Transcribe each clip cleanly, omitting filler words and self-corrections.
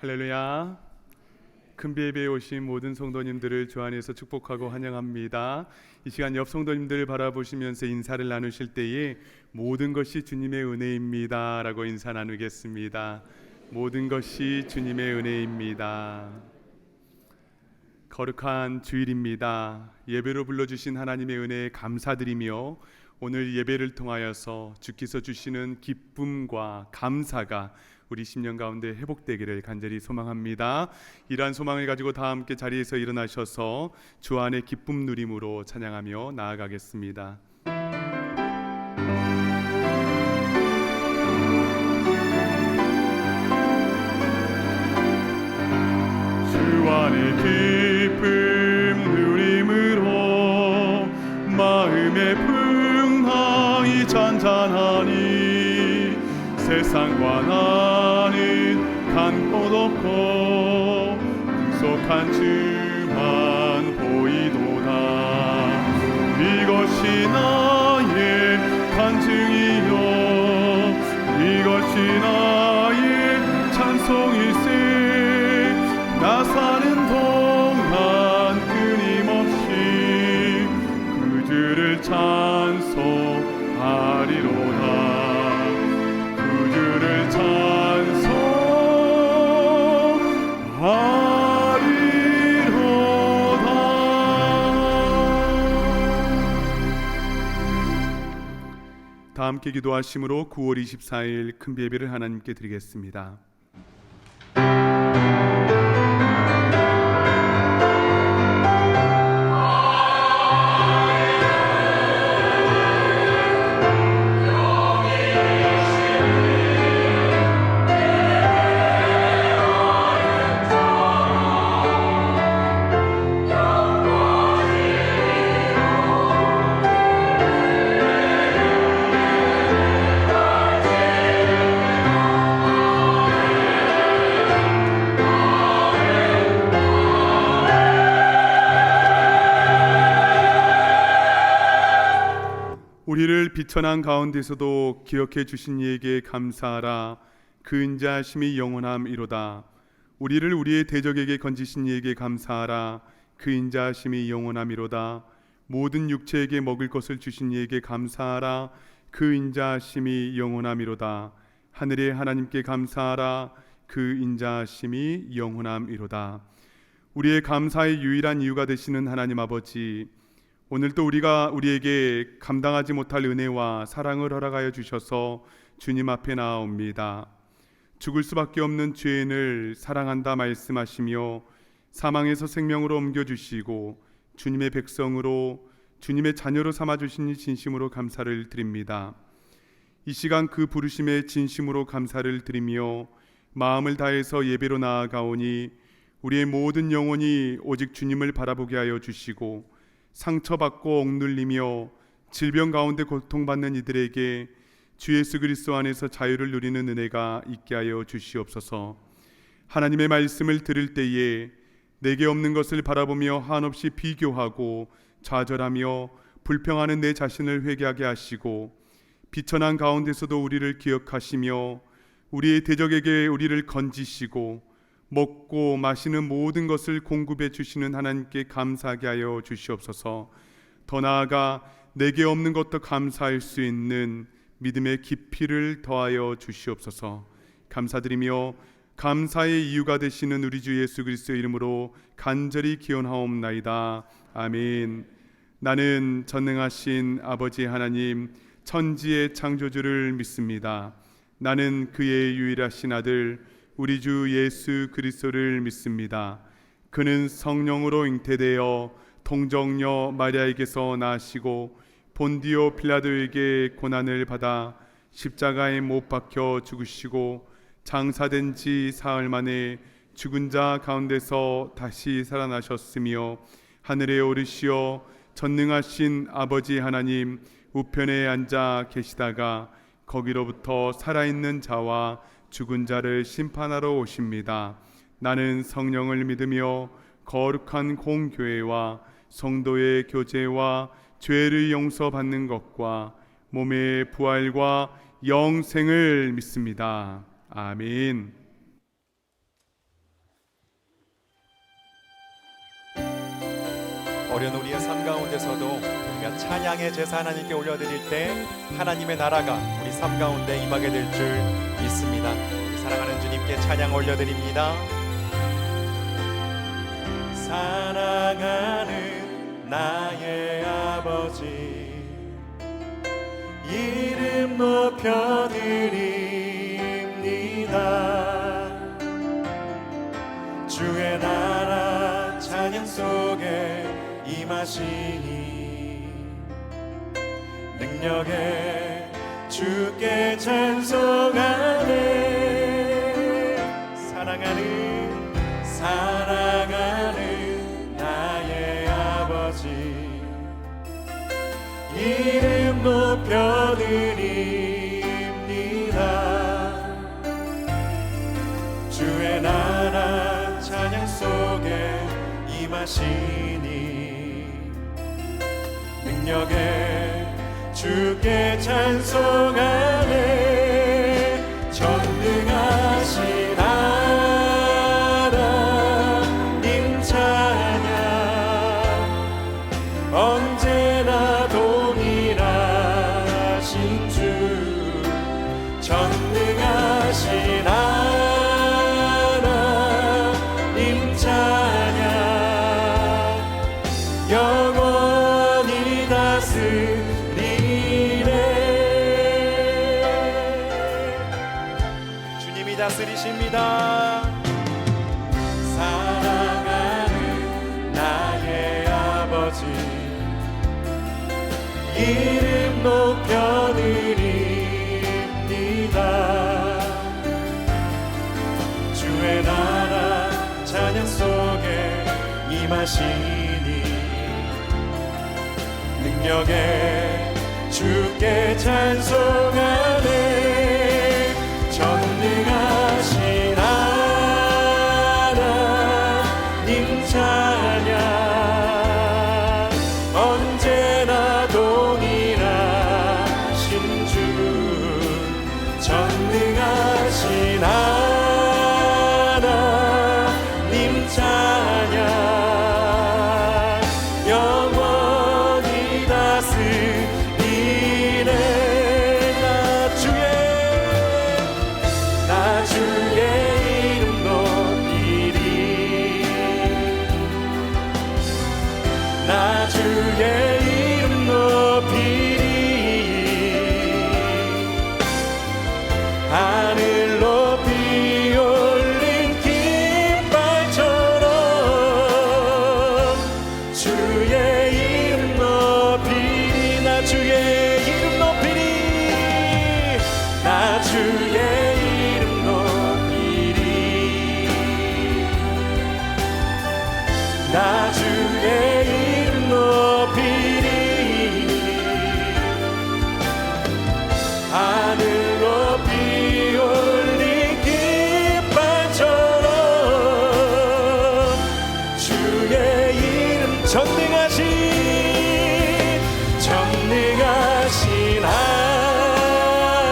할렐루야. 큰비예배에 오신 모든 성도님들을 주 안에서 축복하고 환영합니다. 이 시간 옆 성도님들을 바라보시면서 인사를 나누실 때에 모든 것이 주님의 은혜입니다 라고 인사 나누겠습니다. 모든 것이 주님의 은혜입니다. 거룩한 주일입니다. 예배로 불러주신 하나님의 은혜에 감사드리며 오늘 예배를 통하여서 주께서 주시는 기쁨과 감사가 우리 심령 가운데 회복되기를 간절히 소망합니다. 이러한 소망을 가지고 다 함께 자리에서 일어나셔서 주 안의 기쁨 누림으로 찬양하며 나아가겠습니다. 주 안의 기쁨 누림으로 마음의 풍랑이 잔잔하니 세상과 나는 간 곳 없고 구속한 주만 보이도다. 이것이 나의 간증이요 이것이 나의 찬송일세. 나 사는 동안 끊임없이 그 주를 찬송하리로다. 다 함께 기도하심으로 9월 24일 큰비예배를 하나님께 드리겠습니다. 우리를 비천한 가운데서도 기억해 주신 이에게 감사하라. 그 인자하심이 영원함이로다. 우리를 우리의 대적에게 건지신 이에게 감사하라. 그 인자하심이 영원함이로다. 모든 육체에게 먹을 것을 주신 이에게 감사하라. 그 인자하심이 영원함이로다. 하늘의 하나님께 감사하라. 그 인자하심이 영원함이로다. 우리의 감사의 유일한 이유가 되시는 하나님 아버지, 오늘도 우리에게 감당하지 못할 은혜와 사랑을 허락하여 주셔서 주님 앞에 나아옵니다. 죽을 수밖에 없는 죄인을 사랑한다 말씀하시며 사망에서 생명으로 옮겨주시고 주님의 백성으로 주님의 자녀로 삼아주시니 진심으로 감사를 드립니다. 이 시간 그 부르심에 진심으로 감사를 드리며 마음을 다해서 예배로 나아가오니 우리의 모든 영혼이 오직 주님을 바라보게 하여 주시고 상처받고 억눌리며 질병 가운데 고통받는 이들에게 주 예수 그리스도 안에서 자유를 누리는 은혜가 있게 하여 주시옵소서. 하나님의 말씀을 들을 때에 내게 없는 것을 바라보며 한없이 비교하고 좌절하며 불평하는 내 자신을 회개하게 하시고 비천한 가운데서도 우리를 기억하시며 우리의 대적에게 우리를 건지시고 먹고 마시는 모든 것을 공급해 주시는 하나님께 감사하게 하여 주시옵소서. 더 나아가 내게 없는 것도 감사할 수 있는 믿음의 깊이를 더하여 주시옵소서. 감사드리며 감사의 이유가 되시는 우리 주 예수 그리스도의 이름으로 간절히 기원하옵나이다. 아멘. 나는 전능하신 아버지 하나님 천지의 창조주를 믿습니다. 나는 그의 유일하신 아들 우리 주 예수 그리스도를 믿습니다. 그는 성령으로 잉태되어 동정녀 마리아에게서 나시고 본디오 빌라도에게 고난을 받아 십자가에 못 박혀 죽으시고 장사된 지 사흘 만에 죽은 자 가운데서 다시 살아나셨으며 하늘에 오르시어 전능하신 아버지 하나님 우편에 앉아 계시다가 거기로부터 살아있는 자와 죽은 자를 심판하러 오십니다. 나는 성령을 믿으며 거룩한 공교회와 성도의 교제와 죄를 용서받는 것과 몸의 부활과 영생을 믿습니다. 아멘. 어려운 우리의 삶 가운데서도 우리가 찬양의 제사 하나님께 올려드릴 때 하나님의 나라가 우리 삶 가운데 임하게 될 줄 믿습니다. 사랑하는 주님께 찬양 올려드립니다. 사랑하는 나의 아버지, 이름 높여드립니다. 주의 나라 찬양 속에 임하시니 능력에 주께 찬송하네. 사랑하는 나의 아버지, 이름 높여드립니다. 주의 나라 찬양 속에 임하시니 능력에 주께 찬송하네. 전능하신 하나님 찬양, 언제나 동일하신 주. 전능하신 하나님 찬양, 영원히 다스리네. 주님이 다스리십니다. 사랑하는 나의 아버지, 이름 높여드립니다. 주의 나라 찬양 속에 임하시니 능력에 주께 찬송하네. 전능하신 하나님 찬양, 언제나 동일하신 주. 전능하신 하나님 찬양, 영원히 다스리네. 나 주의 이름 높이리. 나 주의 이름 높이리. 하늘 높이 올린 깃발처럼 주의 이름 높이리. 나 주의 이름 높이리. 나 주의 이름 높이리. 나 주의 이름 높이리. 하늘 높이 올린 깃발처럼 주의 이름. 전능하신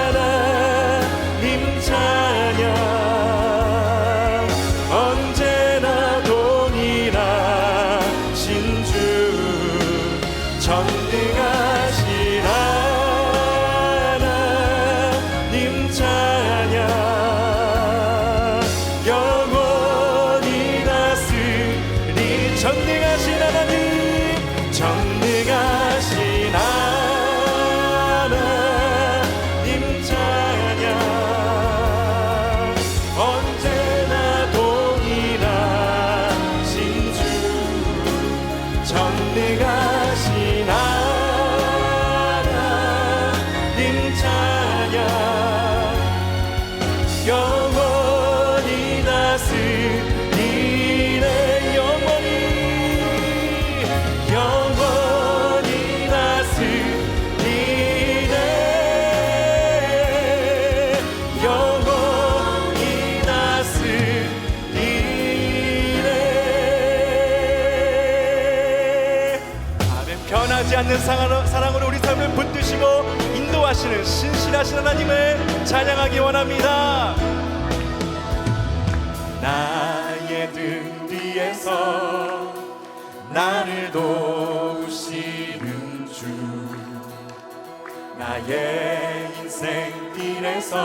하나님 찬양, 언제나 동일하신 주. 전능하신 하나님 찬양, 영원히 다스리. 전능하신 하나님, 전능하신 하나님 찬양, 언제나 동일하신 주. 전능하신 하나님 찬양, 영원히 다스리네. 영원히 다스리네. 영원히 다스리네. 아멘. 변하지 않는 사랑으로 우리 삶을 붙드시고 인도하시는 신실하신 하나님을 찬양하기 원합니다. 나의 등 뒤에서 나를 도우시는 주 나의 인생길에서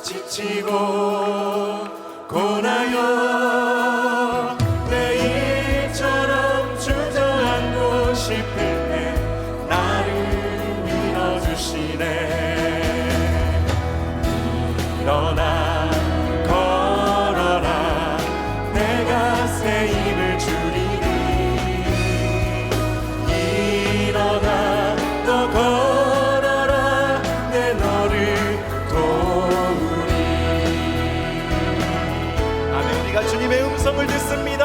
지치고 고나요 내일처럼 주저앉고 싶을 때 나를 밀어주시네 일어나 걸어라 내가 새 힘을 주리니 일어나 너 걸어라 내 너를 도우리 아멘. 우리가 주님의 음성을 듣습니다.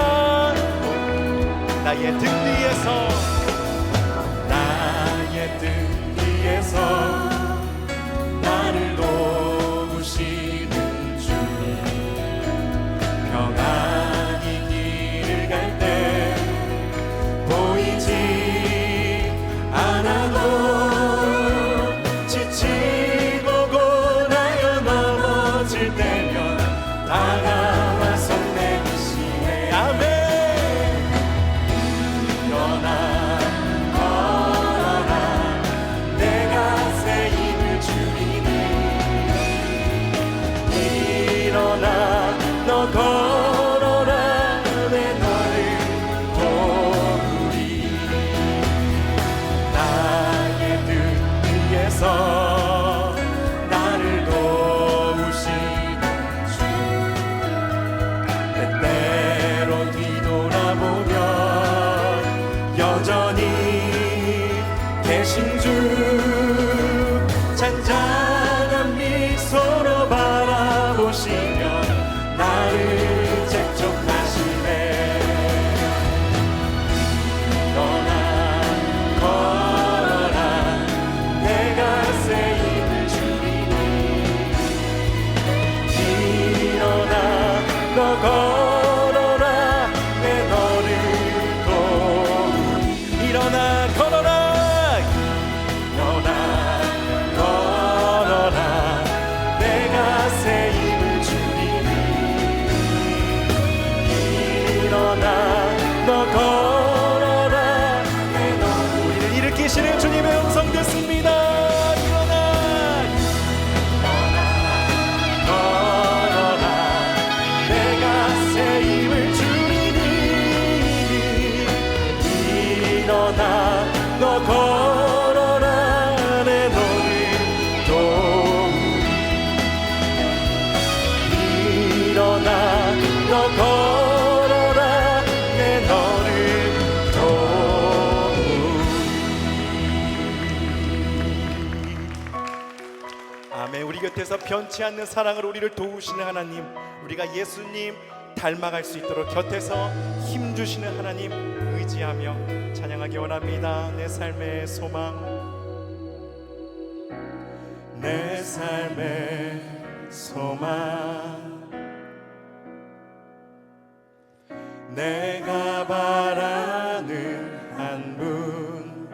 나의 등 뒤에서 나의 등 뒤에서 나를 도우시는 주 평안히 길을 갈 때 보이지 않아도 지치고 고나여 넘어질 때면 다가와 손 내미시네 아멘. 일어나 걸어라 내가 새 힘을 주리니 일어나 너 걸어라 내 너를 도우리 나의 등 위에서 나를 도우시는 주 때때로 뒤돌아보면 여전히 계신 주 잔잔한 미소로 바라보시며 나를 재촉하시네 일어나 걸어라 내가 새 힘을 주리니 일어나 너 걸어라 내 너를 도우리 일어나 걸어라 일어나 걸어라 내가 새 힘을 주리니 일어나 너 걸어라 내 너 우리를 일으키시는 주님의 음성 듣습니다. 일어나 걸어라 내가 새 힘을 주리니 일어나 너 걸어라 내 너를 도우리 일어나 너 걸어라 내 너를 도우리 아멘. 우리 곁에서 변치 않는 사랑으로 우리를 도우시는 하나님 우리가 예수님 닮아갈 수 있도록 곁에서 힘주시는 하나님 의지하며 찬양하기 원합니다. 내 삶의 소망 내 삶의 소망 내가 바라는 한 분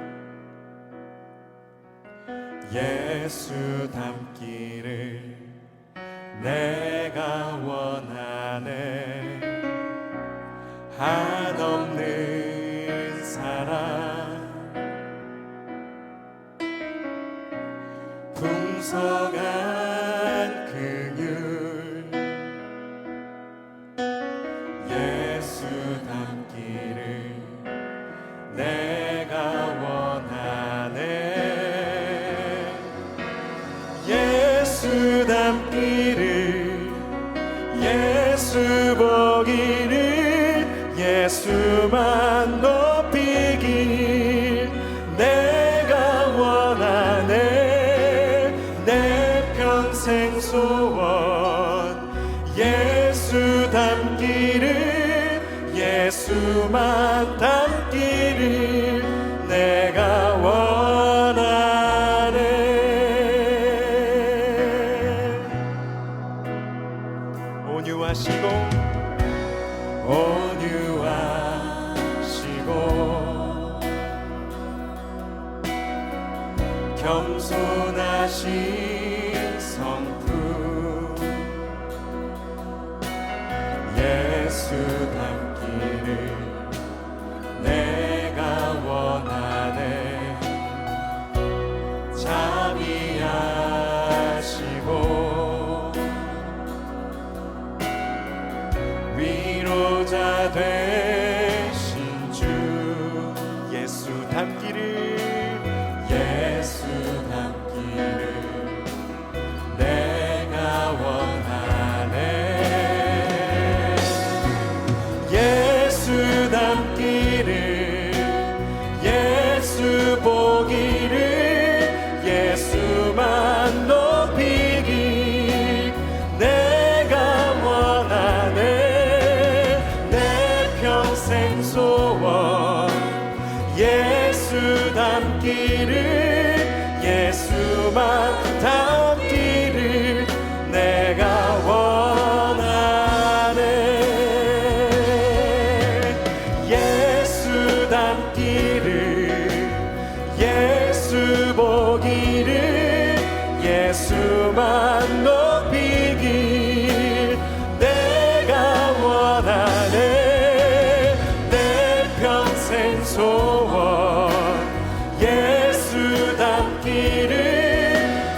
예수 닮기를 내가 원하네 한없는 사랑 풍성한 긍휼 예수 닮기를 내가 원하네 예수 닮기를 예수 보기를 예수만 높이길 내가 원하네 내 평생 소원 예수 닮기를 예수만 닮기를 내가 원하네 온유하시고 겸손하신 성품 예수 닮기를 되신 주 예수 닮기를 내가 원하네. 예수 닮기를 예수 보기를 예수만 높이길 내가 원하네. 내 평생 소원 예수 닮기를 예수만 닮기를 내가 원하네. 예수 닮기를 예수 보기를 예수만 높이길 내가 원하네. 내 평생 소원 예수 닮기를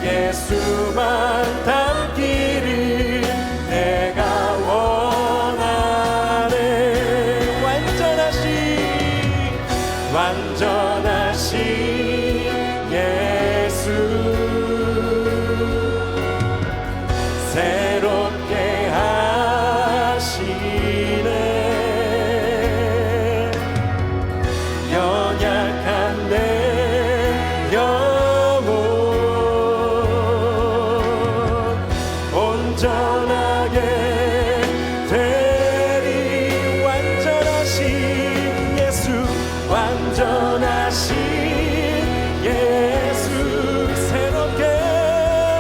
예수만 닮기를 내가 원하네. 완전하신 예수 새롭게 하시네. 연약한 내 영혼 온전하게 되리. 완전하신 예수 새롭게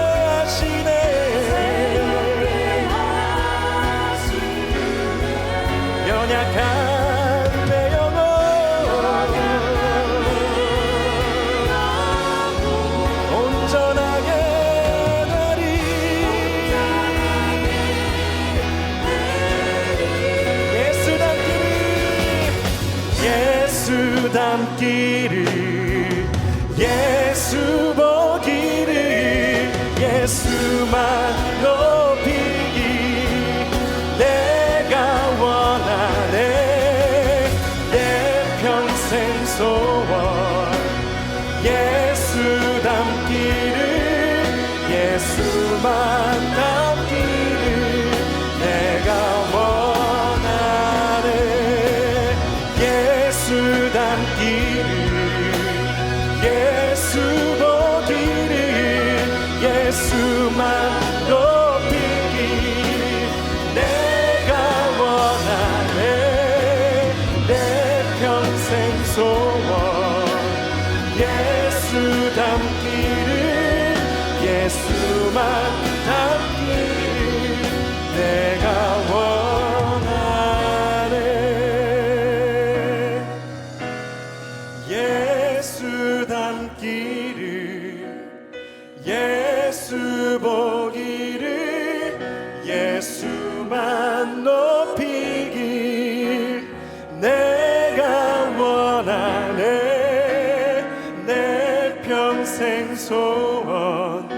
하시네. 연약한 내 영혼 온전하게 되리. 예수 닮기를 예수 보기를 예수만 높이기 내가 원하네. 내 평생 소원 예수 닮기를 예수만 닮기를 내가 원하네. 예수 닮기를 예수 보기를 예수만 높이기 내가 원하네. 내 평생 소원 예수 닮기를 예수만 닮기를 내가 원하네. 예수 닮기를 예수 보기를 예수만 높이길 내가 원하네. 내 평생 소원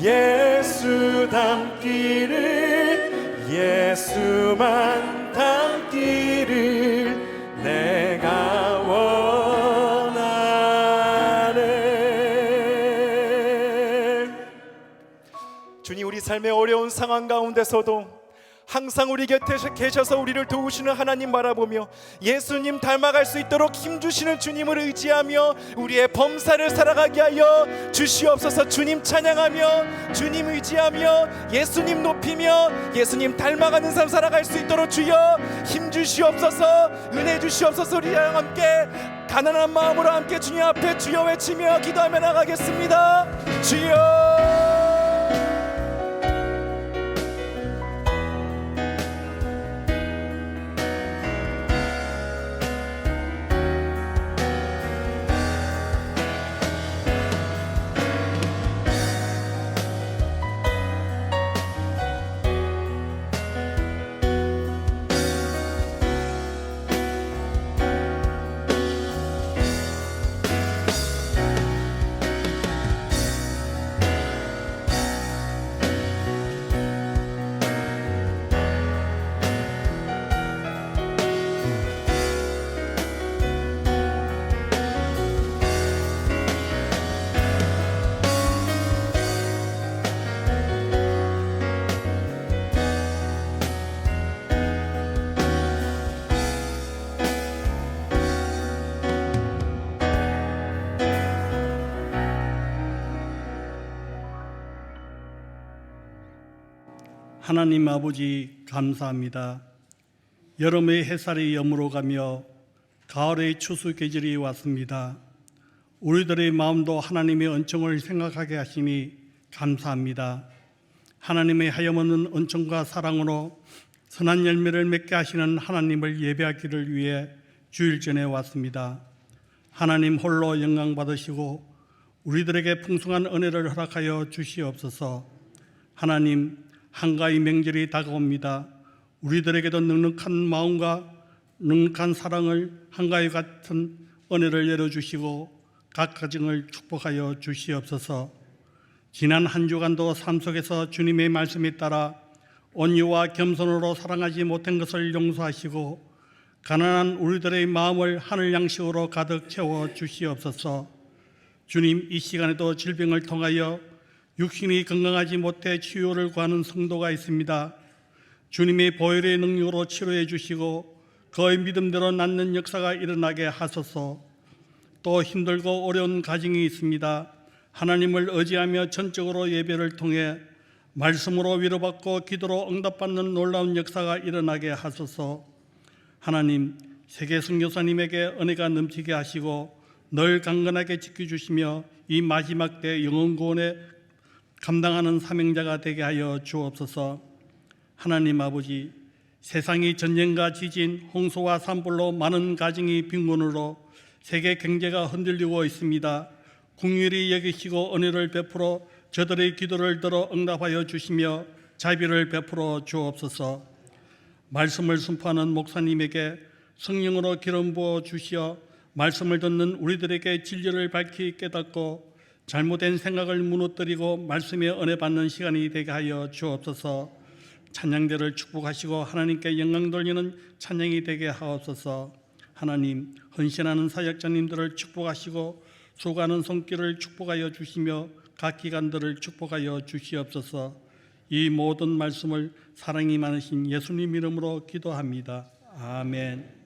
예수 닮기를 예수만 닮기를 내가 원하네. 주님, 우리 삶의 어려운 상황 가운데서도 항상 우리 곁에 계셔서 우리를 도우시는 하나님 바라보며 예수님 닮아갈 수 있도록 힘주시는 주님을 의지하며 우리의 범사를 살아가게 하여 주시옵소서. 주님 찬양하며 주님 의지하며 예수님 높이며 예수님 닮아가는 삶 살아갈 수 있도록 주여 힘주시옵소서. 은혜 주시옵소서. 우리랑 함께 가난한 마음으로 함께 주님 앞에 주여 외치며 기도하며 나가겠습니다. 주여. 하나님 아버지 감사합니다. 여름의 햇살이 여물어가며 가을의 추수 계절이 왔습니다. 우리들의 마음도 하나님의 은총을 생각하게 하시니 감사합니다. 하나님의 하염없는 은총과 사랑으로 선한 열매를 맺게 하시는 하나님을 예배하기를 위해 주일 전에 왔습니다. 하나님 홀로 영광 받으시고 우리들에게 풍성한 은혜를 허락하여 주시옵소서. 하나님, 한가위 명절이 다가옵니다. 우리들에게도 넉넉한 마음과 넉넉한 사랑을 한가위 같은 은혜를 내려주시고 각 가정을 축복하여 주시옵소서. 지난 한 주간도 삶 속에서 주님의 말씀에 따라 온유와 겸손으로 사랑하지 못한 것을 용서하시고 가난한 우리들의 마음을 하늘 양식으로 가득 채워 주시옵소서. 주님, 이 시간에도 질병을 통하여 육신이 건강하지 못해 치유를 구하는 성도가 있습니다. 주님의 보혈의 능력으로 치료해 주시고 그의 믿음대로 낫는 역사가 일어나게 하소서. 또 힘들고 어려운 가정이 있습니다. 하나님을 의지하며 전적으로 예배를 통해 말씀으로 위로받고 기도로 응답받는 놀라운 역사가 일어나게 하소서. 하나님, 세계 선교사님에게 은혜가 넘치게 하시고 늘 강건하게 지켜주시며 이 마지막 때 영혼 구원에 감당하는 사명자가 되게 하여 주옵소서. 하나님 아버지, 세상이 전쟁과 지진, 홍수와 산불로 많은 가정이 빈곤으로 세계 경제가 흔들리고 있습니다. 긍휼히 여기시고 은혜를 베풀어 저들의 기도를 들어 응답하여 주시며 자비를 베풀어 주옵소서. 말씀을 선포하는 목사님에게 성령으로 기름 부어 주시어 말씀을 듣는 우리들에게 진리를 밝히 깨닫고 잘못된 생각을 무너뜨리고 말씀에 은혜 받는 시간이 되게 하여 주옵소서. 찬양대를 축복하시고 하나님께 영광 돌리는 찬양이 되게 하옵소서. 하나님, 헌신하는 사역자님들을 축복하시고 수고하는 손길을 축복하여 주시며 각 기관들을 축복하여 주시옵소서. 이 모든 말씀을 사랑이 많으신 예수님 이름으로 기도합니다. 아멘.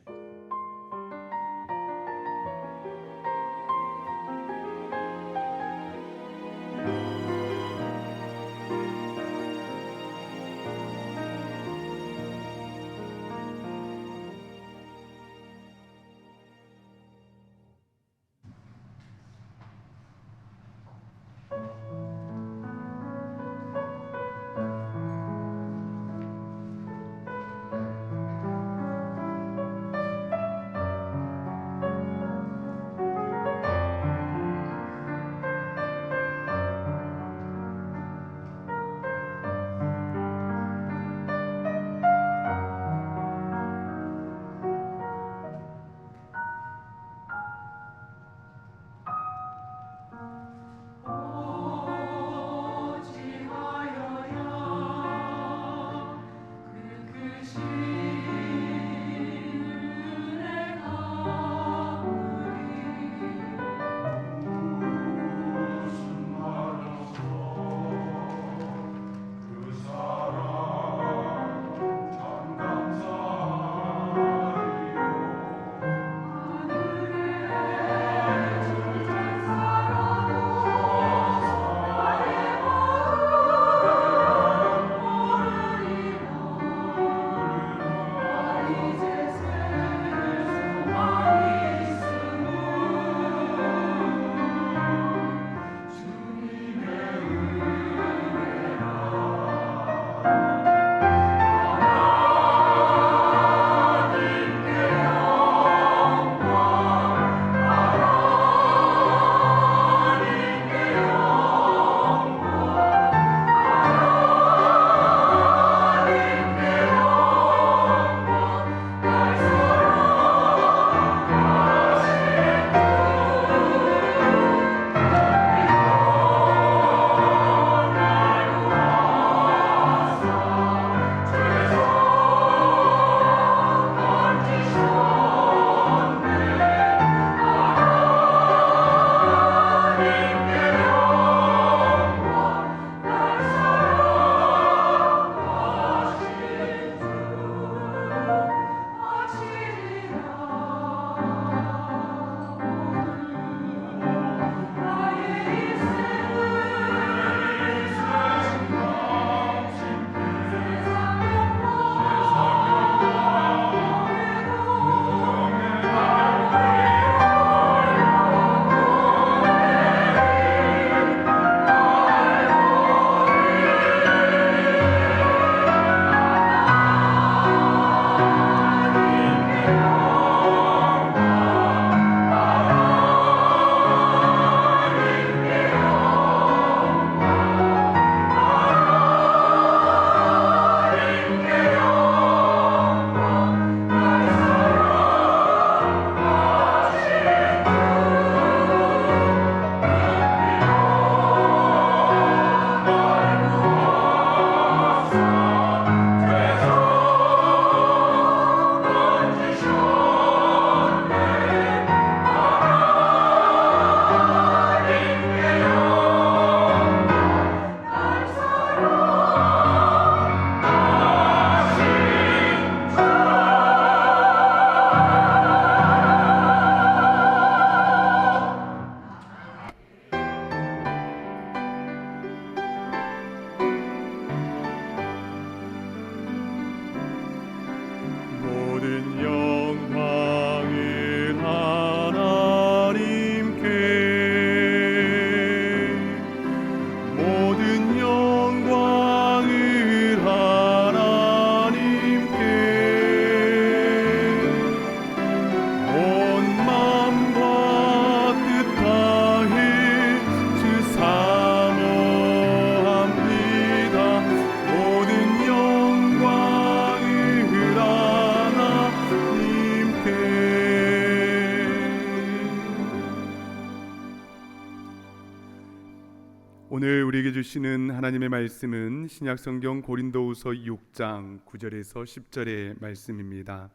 주시는 하나님의 말씀은 신약성경 고린도후서 6장 9절에서 10절의 말씀입니다.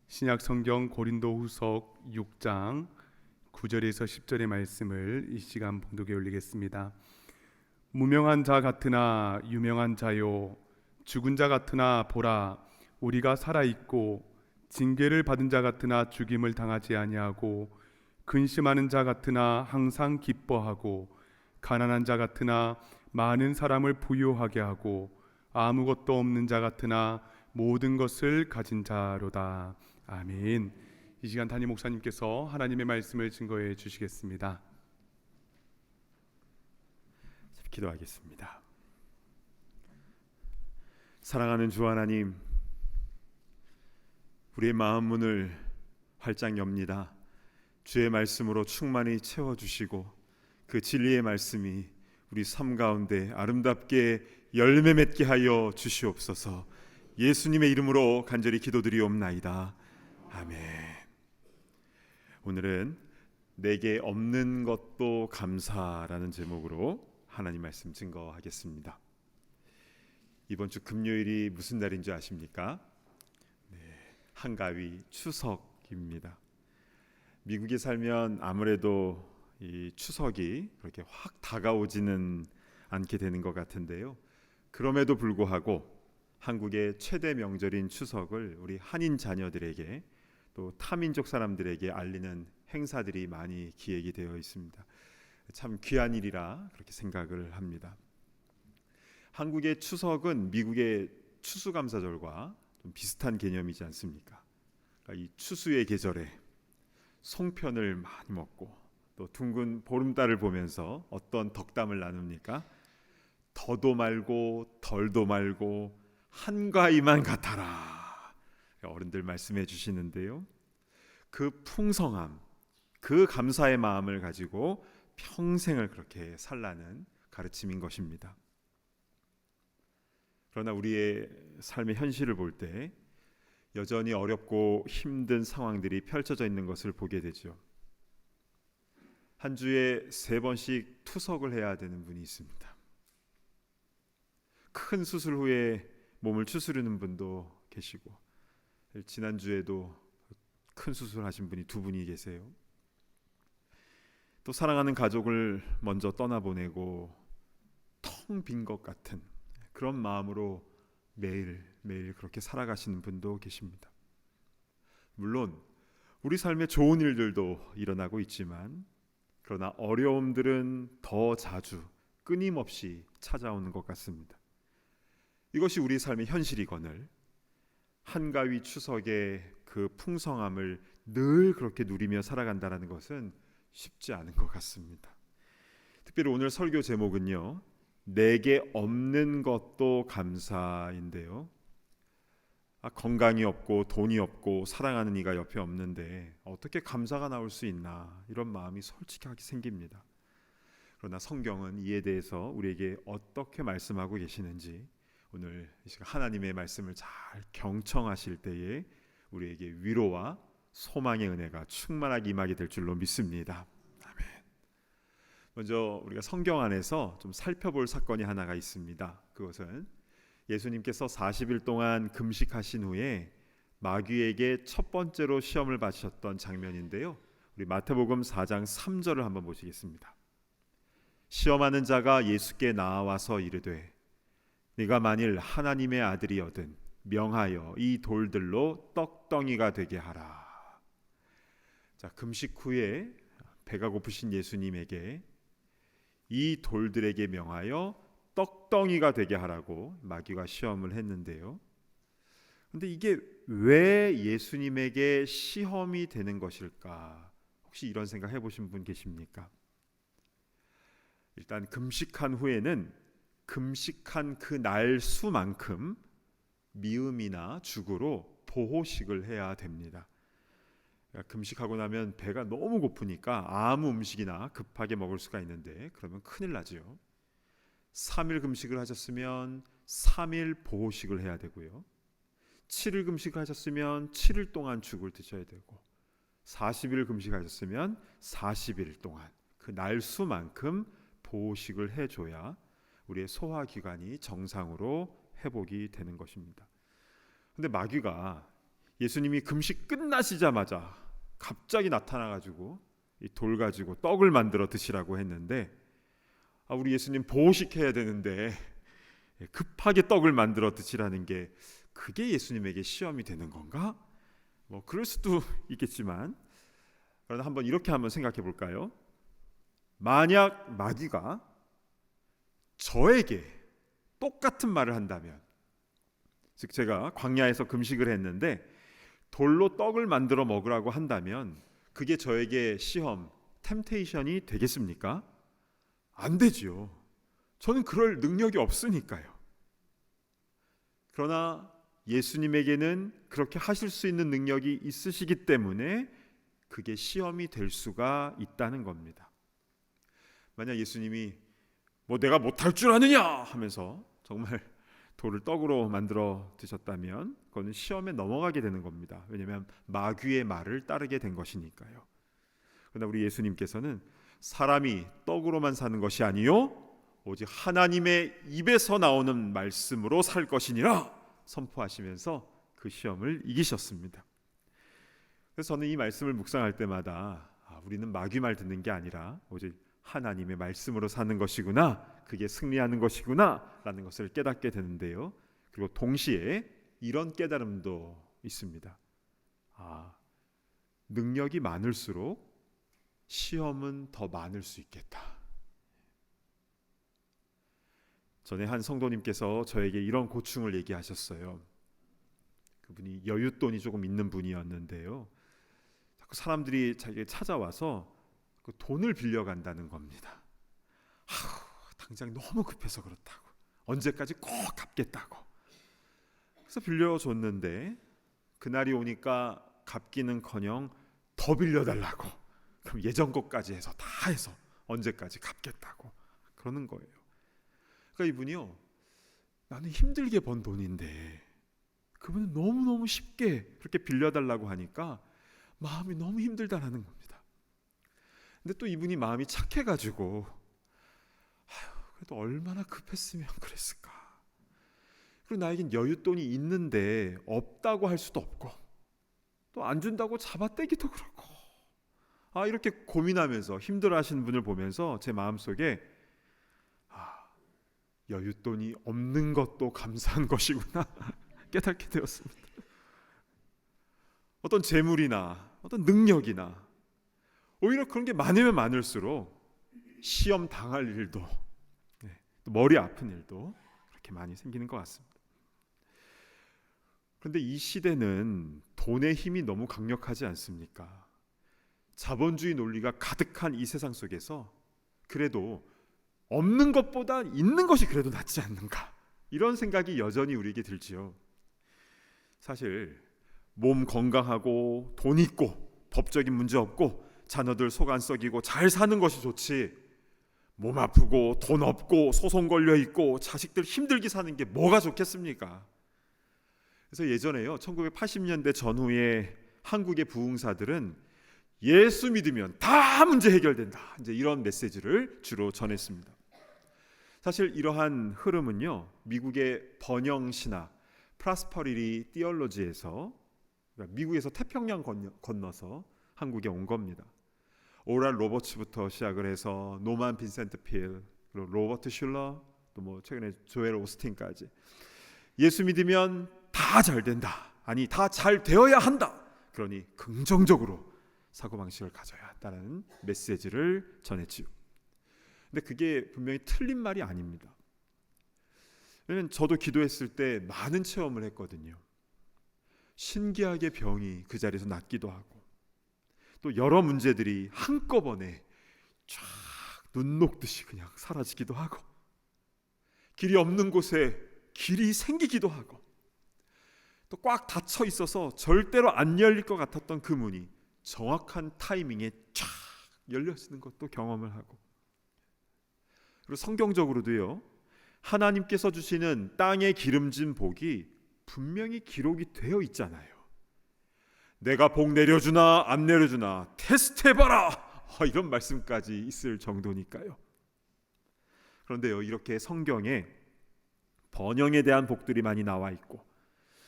신약성경 고린도후서 6장 9절에서 10절의 말씀을 이 시간 봉독에 올리겠습니다. 무명한 자 같으나 유명한 자요, 죽은 자 같으나 보라, 우리가 살아있고, 징계를 받은 자 같으나 죽임을 당하지 아니하고, 근심하는 자 같으나 항상 기뻐하고, 가난한 자 같으나 많은 사람을 부유하게 하고, 아무것도 없는 자 같으나 모든 것을 가진 자로다. 아멘. 이 시간 담임 목사님께서 하나님의 말씀을 증거해 주시겠습니다. 기도하겠습니다. 사랑하는 주 하나님, 우리의 마음 문을 활짝 엽니다. 주의 말씀으로 충만히 채워주시고 그 진리의 말씀이 우리 삶 가운데 아름답게 열매 맺게 하여 주시옵소서. 예수님의 이름으로 간절히 기도드리옵나이다. 아멘. 오늘은 내게 없는 것도 감사라는 제목으로 하나님 말씀 증거하겠습니다. 이번 주 금요일이 무슨 날인 줄 아십니까? 한가위 추석입니다. 미국에 살면 아무래도 이 추석이 그렇게 확 다가오지는 않게 되는 것 같은데요. 그럼에도 불구하고 한국의 최대 명절인 추석을 우리 한인 자녀들에게 또 타민족 사람들에게 알리는 행사들이 많이 기획이 되어 있습니다. 참 귀한 일이라 그렇게 생각을 합니다. 한국의 추석은 미국의 추수감사절과 좀 비슷한 개념이지 않습니까? 그러니까 이 추수의 계절에 송편을 많이 먹고 또 둥근 보름달을 보면서 어떤 덕담을 나눕니까? 더도 말고 덜도 말고 한가위만 같아라. 어른들 말씀해 주시는데요. 그 풍성함, 그 감사의 마음을 가지고 평생을 그렇게 살라는 가르침인 것입니다. 그러나 우리의 삶의 현실을 볼 때 여전히 어렵고 힘든 상황들이 펼쳐져 있는 것을 보게 되죠. 한 주에 3번씩 투석을 해야 되는 분이 있습니다. 큰 수술 후에 몸을 추스르는 분도 계시고, 지난주에도 큰 수술하신 분이 2분이 계세요. 또 사랑하는 가족을 먼저 떠나보내고 텅 빈 것 같은 그런 마음으로 매일 그렇게 살아가시는 분도 계십니다. 물론 우리 삶에 좋은 일들도 일어나고 있지만 그러나 어려움들은 더 자주 끊임없이 찾아오는 것 같습니다. 이것이 우리 삶의 현실이거늘 한가위 추석의 그 풍성함을 늘 그렇게 누리며 살아간다는 것은 쉽지 않은 것 같습니다. 특별히 오늘 설교 제목은요, 내게 없는 것도 감사인데요. 건강이 없고 돈이 없고 사랑하는 이가 옆에 없는데 어떻게 감사가 나올 수 있나, 이런 마음이 솔직하게 생깁니다. 그러나 성경은 이에 대해서 우리에게 어떻게 말씀하고 계시는지 오늘 이 시간 하나님의 말씀을 잘 경청하실 때에 우리에게 위로와 소망의 은혜가 충만하게 임하게 될 줄로 믿습니다. 아멘. 먼저 우리가 성경 안에서 좀 살펴볼 사건이 하나가 있습니다. 그것은 예수님께서 40일 동안 금식하신 후에 마귀에게 첫 번째로 시험을 받으셨던 장면인데요. 우리 마태복음 4장 3절을 한번 보시겠습니다. 시험하는 자가 예수께 나와서 이르되 네가 만일 하나님의 아들이거든 명하여 이 돌들로 떡덩이가 되게 하라. 자, 금식 후에 배가 고프신 예수님에게 이 돌들에게 명하여 떡덩이가 되게 하라고 마귀가 시험을 했는데요. 그런데 이게 왜 예수님에게 시험이 되는 것일까? 혹시 이런 생각 해보신 분 계십니까? 일단 금식한 후에는 금식한 그 날 수만큼 미음이나 죽으로 보호식을 해야 됩니다. 금식하고 나면 배가 너무 고프니까 아무 음식이나 급하게 먹을 수가 있는데 그러면 큰일 나죠. 3일 금식을 하셨으면 3일 보호식을 해야 되고요. 7일 금식을 하셨으면 7일 동안 죽을 드셔야 되고 40일 금식하셨으면 40일 동안 그 날 수만큼 보식을 해줘야 우리의 소화기관이 정상으로 회복이 되는 것입니다. 근데 마귀가 예수님이 금식 끝나시자마자 갑자기 나타나가지고 이 돌 가지고 떡을 만들어 드시라고 했는데, 우리 예수님 보식해야 되는데 급하게 떡을 만들어 드시라는 게 그게 예수님에게 시험이 되는 건가? 뭐 그럴 수도 있겠지만, 그러나 이렇게 한번 생각해 볼까요? 만약 마귀가 저에게 똑같은 말을 한다면, 즉 제가 광야에서 금식을 했는데 돌로 떡을 만들어 먹으라고 한다면 그게 저에게 시험, 템테이션이 되겠습니까? 안 되지요. 저는 그럴 능력이 없으니까요. 그러나 예수님에게는 그렇게 하실 수 있는 능력이 있으시기 때문에 그게 시험이 될 수가 있다는 겁니다. 만약 예수님이 뭐 내가 못할 줄 아느냐 하면서 정말 돌을 떡으로 만들어 드셨다면 그거는 시험에 넘어가게 되는 겁니다. 왜냐하면 마귀의 말을 따르게 된 것이니까요. 그러나 우리 예수님께서는 사람이 떡으로만 사는 것이 아니요 오직 하나님의 입에서 나오는 말씀으로 살 것이니라 선포하시면서 그 시험을 이기셨습니다. 그래서 저는 이 말씀을 묵상할 때마다 우리는 마귀 말 듣는 게 아니라 오직 하나님의 말씀으로 사는 것이구나, 그게 승리하는 것이구나 라는 것을 깨닫게 되는데요. 그리고 동시에 이런 깨달음도 있습니다. 능력이 많을수록 시험은 더 많을 수 있겠다. 전에 한 성도님께서 저에게 이런 고충을 얘기하셨어요. 그분이 여윳돈이 조금 있는 분이었는데요, 자꾸 사람들이 자기에게 찾아와서 그 돈을 빌려간다는 겁니다. 당장 너무 급해서 그렇다고, 언제까지 꼭 갚겠다고. 그래서 빌려줬는데 그날이 오니까 갚기는커녕 더 빌려달라고, 그럼 예전 것까지 해서 다 해서 언제까지 갚겠다고 그러는 거예요. 그러니까 이분이요, 나는 힘들게 번 돈인데 그분은 너무너무 쉽게 그렇게 빌려달라고 하니까 마음이 너무 힘들다라는 겁니다. 근데 또 이분이 마음이 착해가지고 그래도 얼마나 급했으면 그랬을까. 그리고 나에겐 여윳돈이 있는데 없다고 할 수도 없고 또 안 준다고 잡아떼기도 그렇고, 이렇게 고민하면서 힘들어하시는 분을 보면서 제 마음속에 여윳돈이 없는 것도 감사한 것이구나 깨닫게 되었습니다. 어떤 재물이나 어떤 능력이나 오히려 그런 게 많으면 많을수록 시험 당할 일도, 또 머리 아픈 일도 그렇게 많이 생기는 것 같습니다. 그런데 이 시대는 돈의 힘이 너무 강력하지 않습니까? 자본주의 논리가 가득한 이 세상 속에서 그래도 없는 것보다 있는 것이 그래도 낫지 않는가, 이런 생각이 여전히 우리에게 들지요. 사실 몸 건강하고 돈 있고 법적인 문제 없고 자녀들 속 안 썩이고 잘 사는 것이 좋지, 몸 아프고 돈 없고 소송 걸려 있고 자식들 힘들게 사는 게 뭐가 좋겠습니까? 그래서 예전에요, 1980년대 전후에 한국의 부흥사들은 예수 믿으면 다 문제 해결된다, 이제 이런 메시지를 주로 전했습니다. 사실 이러한 흐름은요, 미국의 번영 신학 프라스퍼리티 티올로지에서, 그러니까 미국에서 태평양 건너서 한국에 온 겁니다. 오랄 로버츠부터 시작을 해서 노만 빈센트 필, 그리고 로버트 슐러, 또 뭐 최근에 조엘 오스틴까지 예수 믿으면 다 잘 된다, 아니 다 잘 되어야 한다, 그러니 긍정적으로 사고방식을 가져야 한다는 메시지를 전했지요. 근데 그게 분명히 틀린 말이 아닙니다. 왜냐면 저도 기도했을 때 많은 체험을 했거든요. 신기하게 병이 그 자리에서 낫기도 하고, 또 여러 문제들이 한꺼번에 쫙 눈 녹듯이 그냥 사라지기도 하고, 길이 없는 곳에 길이 생기기도 하고, 또 꽉 닫혀 있어서 절대로 안 열릴 것 같았던 그 문이 정확한 타이밍에 쫙 열려지는 것도 경험을 하고, 그리고 성경적으로도요, 하나님께서 주시는 땅에 기름진 복이 분명히 기록이 되어 있잖아요. 내가 복 내려주나 안 내려주나 테스트해봐라, 이런 말씀까지 있을 정도니까요. 그런데요, 이렇게 성경에 번영에 대한 복들이 많이 나와 있고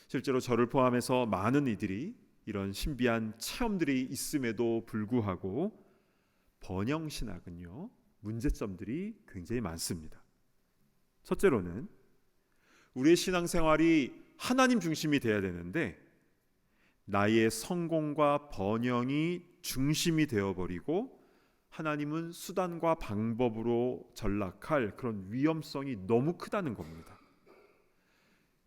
실제로 저를 포함해서 많은 이들이 이런 신비한 체험들이 있음에도 불구하고 번영 신학은요, 문제점들이 굉장히 많습니다. 첫째로는 우리의 신앙생활이 하나님 중심이 돼야 되는데 나의 성공과 번영이 중심이 되어버리고 하나님은 수단과 방법으로 전락할 그런 위험성이 너무 크다는 겁니다.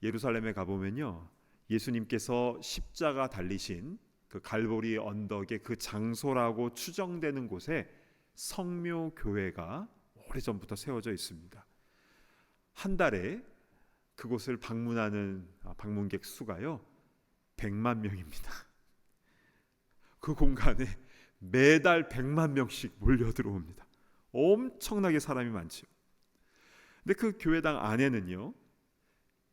예루살렘에 가보면요, 예수님께서 십자가 달리신 그 갈보리 언덕의 그 장소라고 추정되는 곳에 성묘 교회가 오래전부터 세워져 있습니다. 한 달에 그곳을 방문하는 방문객 수가요 100만 명입니다. 그 공간에 매달 100만 명씩 몰려 들어옵니다. 엄청나게 사람이 많죠. 근데 그 교회당 안에는요,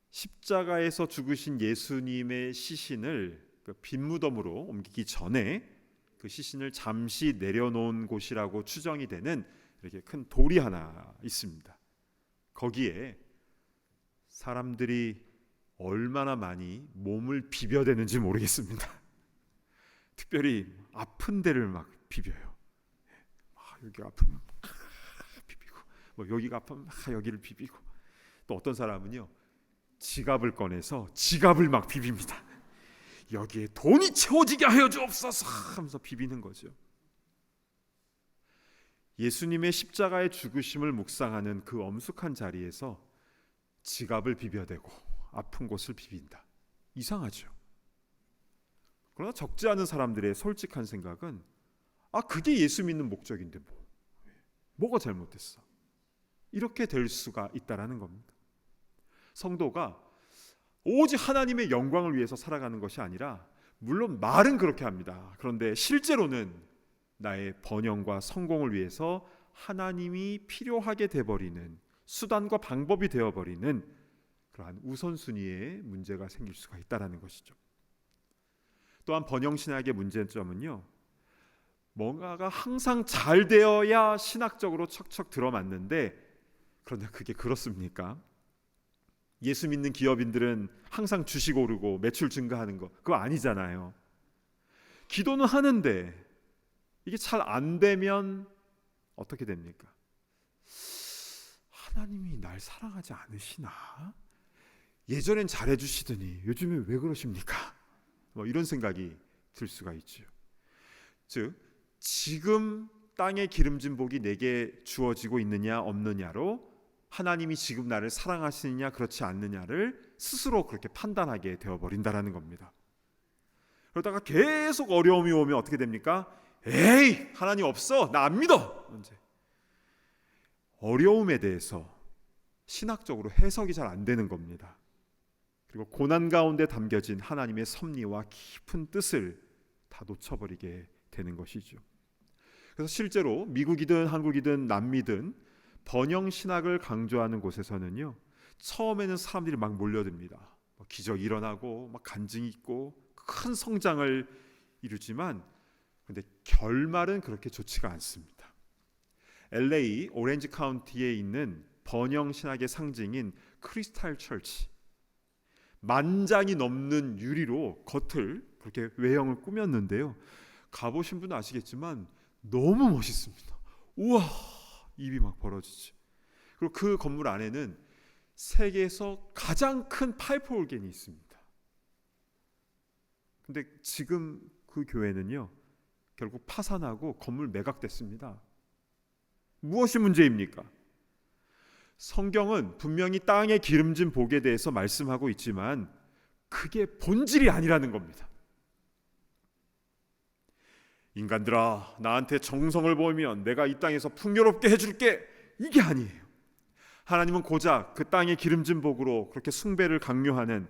십자가에서 죽으신 예수님의 시신을 빈 무덤으로 옮기기 전에 그 시신을 잠시 내려놓은 곳이라고 추정이 되는 이렇게 큰 돌이 하나 있습니다. 거기에 사람들이 얼마나 많이 몸을 비벼대는지 모르겠습니다. 특별히 아픈 데를 막 비벼요. 여기가 아프면 비비고, 뭐 여기가 아프면 여기를 비비고, 또 어떤 사람은요 지갑을 꺼내서 지갑을 막 비빕니다. 여기에 돈이 채워지게 하여 주옵소서 하면서 비비는 거죠. 예수님의 십자가의 죽으심을 묵상하는 그 엄숙한 자리에서 지갑을 비벼대고 아픈 곳을 비빈다. 이상하죠. 그러나 적지 않은 사람들의 솔직한 생각은 그게 예수 믿는 목적인데 뭐가 잘못됐어? 이렇게 될 수가 있다라는 겁니다. 성도가 오직 하나님의 영광을 위해서 살아가는 것이 아니라, 물론 말은 그렇게 합니다. 그런데 실제로는 나의 번영과 성공을 위해서 하나님이 필요하게 돼버리는 수단과 방법이 되어버리는 그러한 우선순위에 문제가 생길 수가 있다는 것이죠. 또한 번영신학의 문제점은요, 뭔가가 항상 잘 되어야 신학적으로 척척 들어맞는데, 그런데 그게 그렇습니까? 예수 믿는 기업인들은 항상 주식 오르고 매출 증가하는 거 그거 아니잖아요. 기도는 하는데 이게 잘 안 되면 어떻게 됩니까? 하나님이 날 사랑하지 않으시나? 예전엔 잘해주시더니 요즘에 왜 그러십니까? 이런 생각이 들 수가 있죠. 즉, 지금 땅의 기름진 복이 내게 주어지고 있느냐 없느냐로 하나님이 지금 나를 사랑하시느냐 그렇지 않느냐를 스스로 그렇게 판단하게 되어버린다라는 겁니다. 그러다가 계속 어려움이 오면 어떻게 됩니까? 에이, 하나님 없어, 나 안 믿어. 이제 어려움에 대해서 신학적으로 해석이 잘 안 되는 겁니다. 그리고 고난 가운데 담겨진 하나님의 섭리와 깊은 뜻을 다 놓쳐버리게 되는 것이죠. 그래서 실제로 미국이든 한국이든 남미든 번영 신학을 강조하는 곳에서는요, 처음에는 사람들이 막 몰려듭니다. 기적이 일어나고 막 간증이 있고 큰 성장을 이루지만, 근데 결말은 그렇게 좋지가 않습니다. LA 오렌지 카운티에 있는 번영 신학의 상징인 크리스탈 처치, 만장이 넘는 유리로 겉을 그렇게 외형을 꾸몄는데요, 가보신 분은 아시겠지만 너무 멋있습니다. 우와, 입이 막 벌어지죠. 그리고 그 건물 안에는 세계에서 가장 큰 파이프 오르겐이 있습니다. 근데 지금 그 교회는요, 결국 파산하고 건물 매각됐습니다. 무엇이 문제입니까? 성경은 분명히 땅의 기름진 복에 대해서 말씀하고 있지만 그게 본질이 아니라는 겁니다. 인간들아, 나한테 정성을 보이면 내가 이 땅에서 풍요롭게 해줄게, 이게 아니에요. 하나님은 고작 그 땅의 기름진 복으로 그렇게 숭배를 강요하는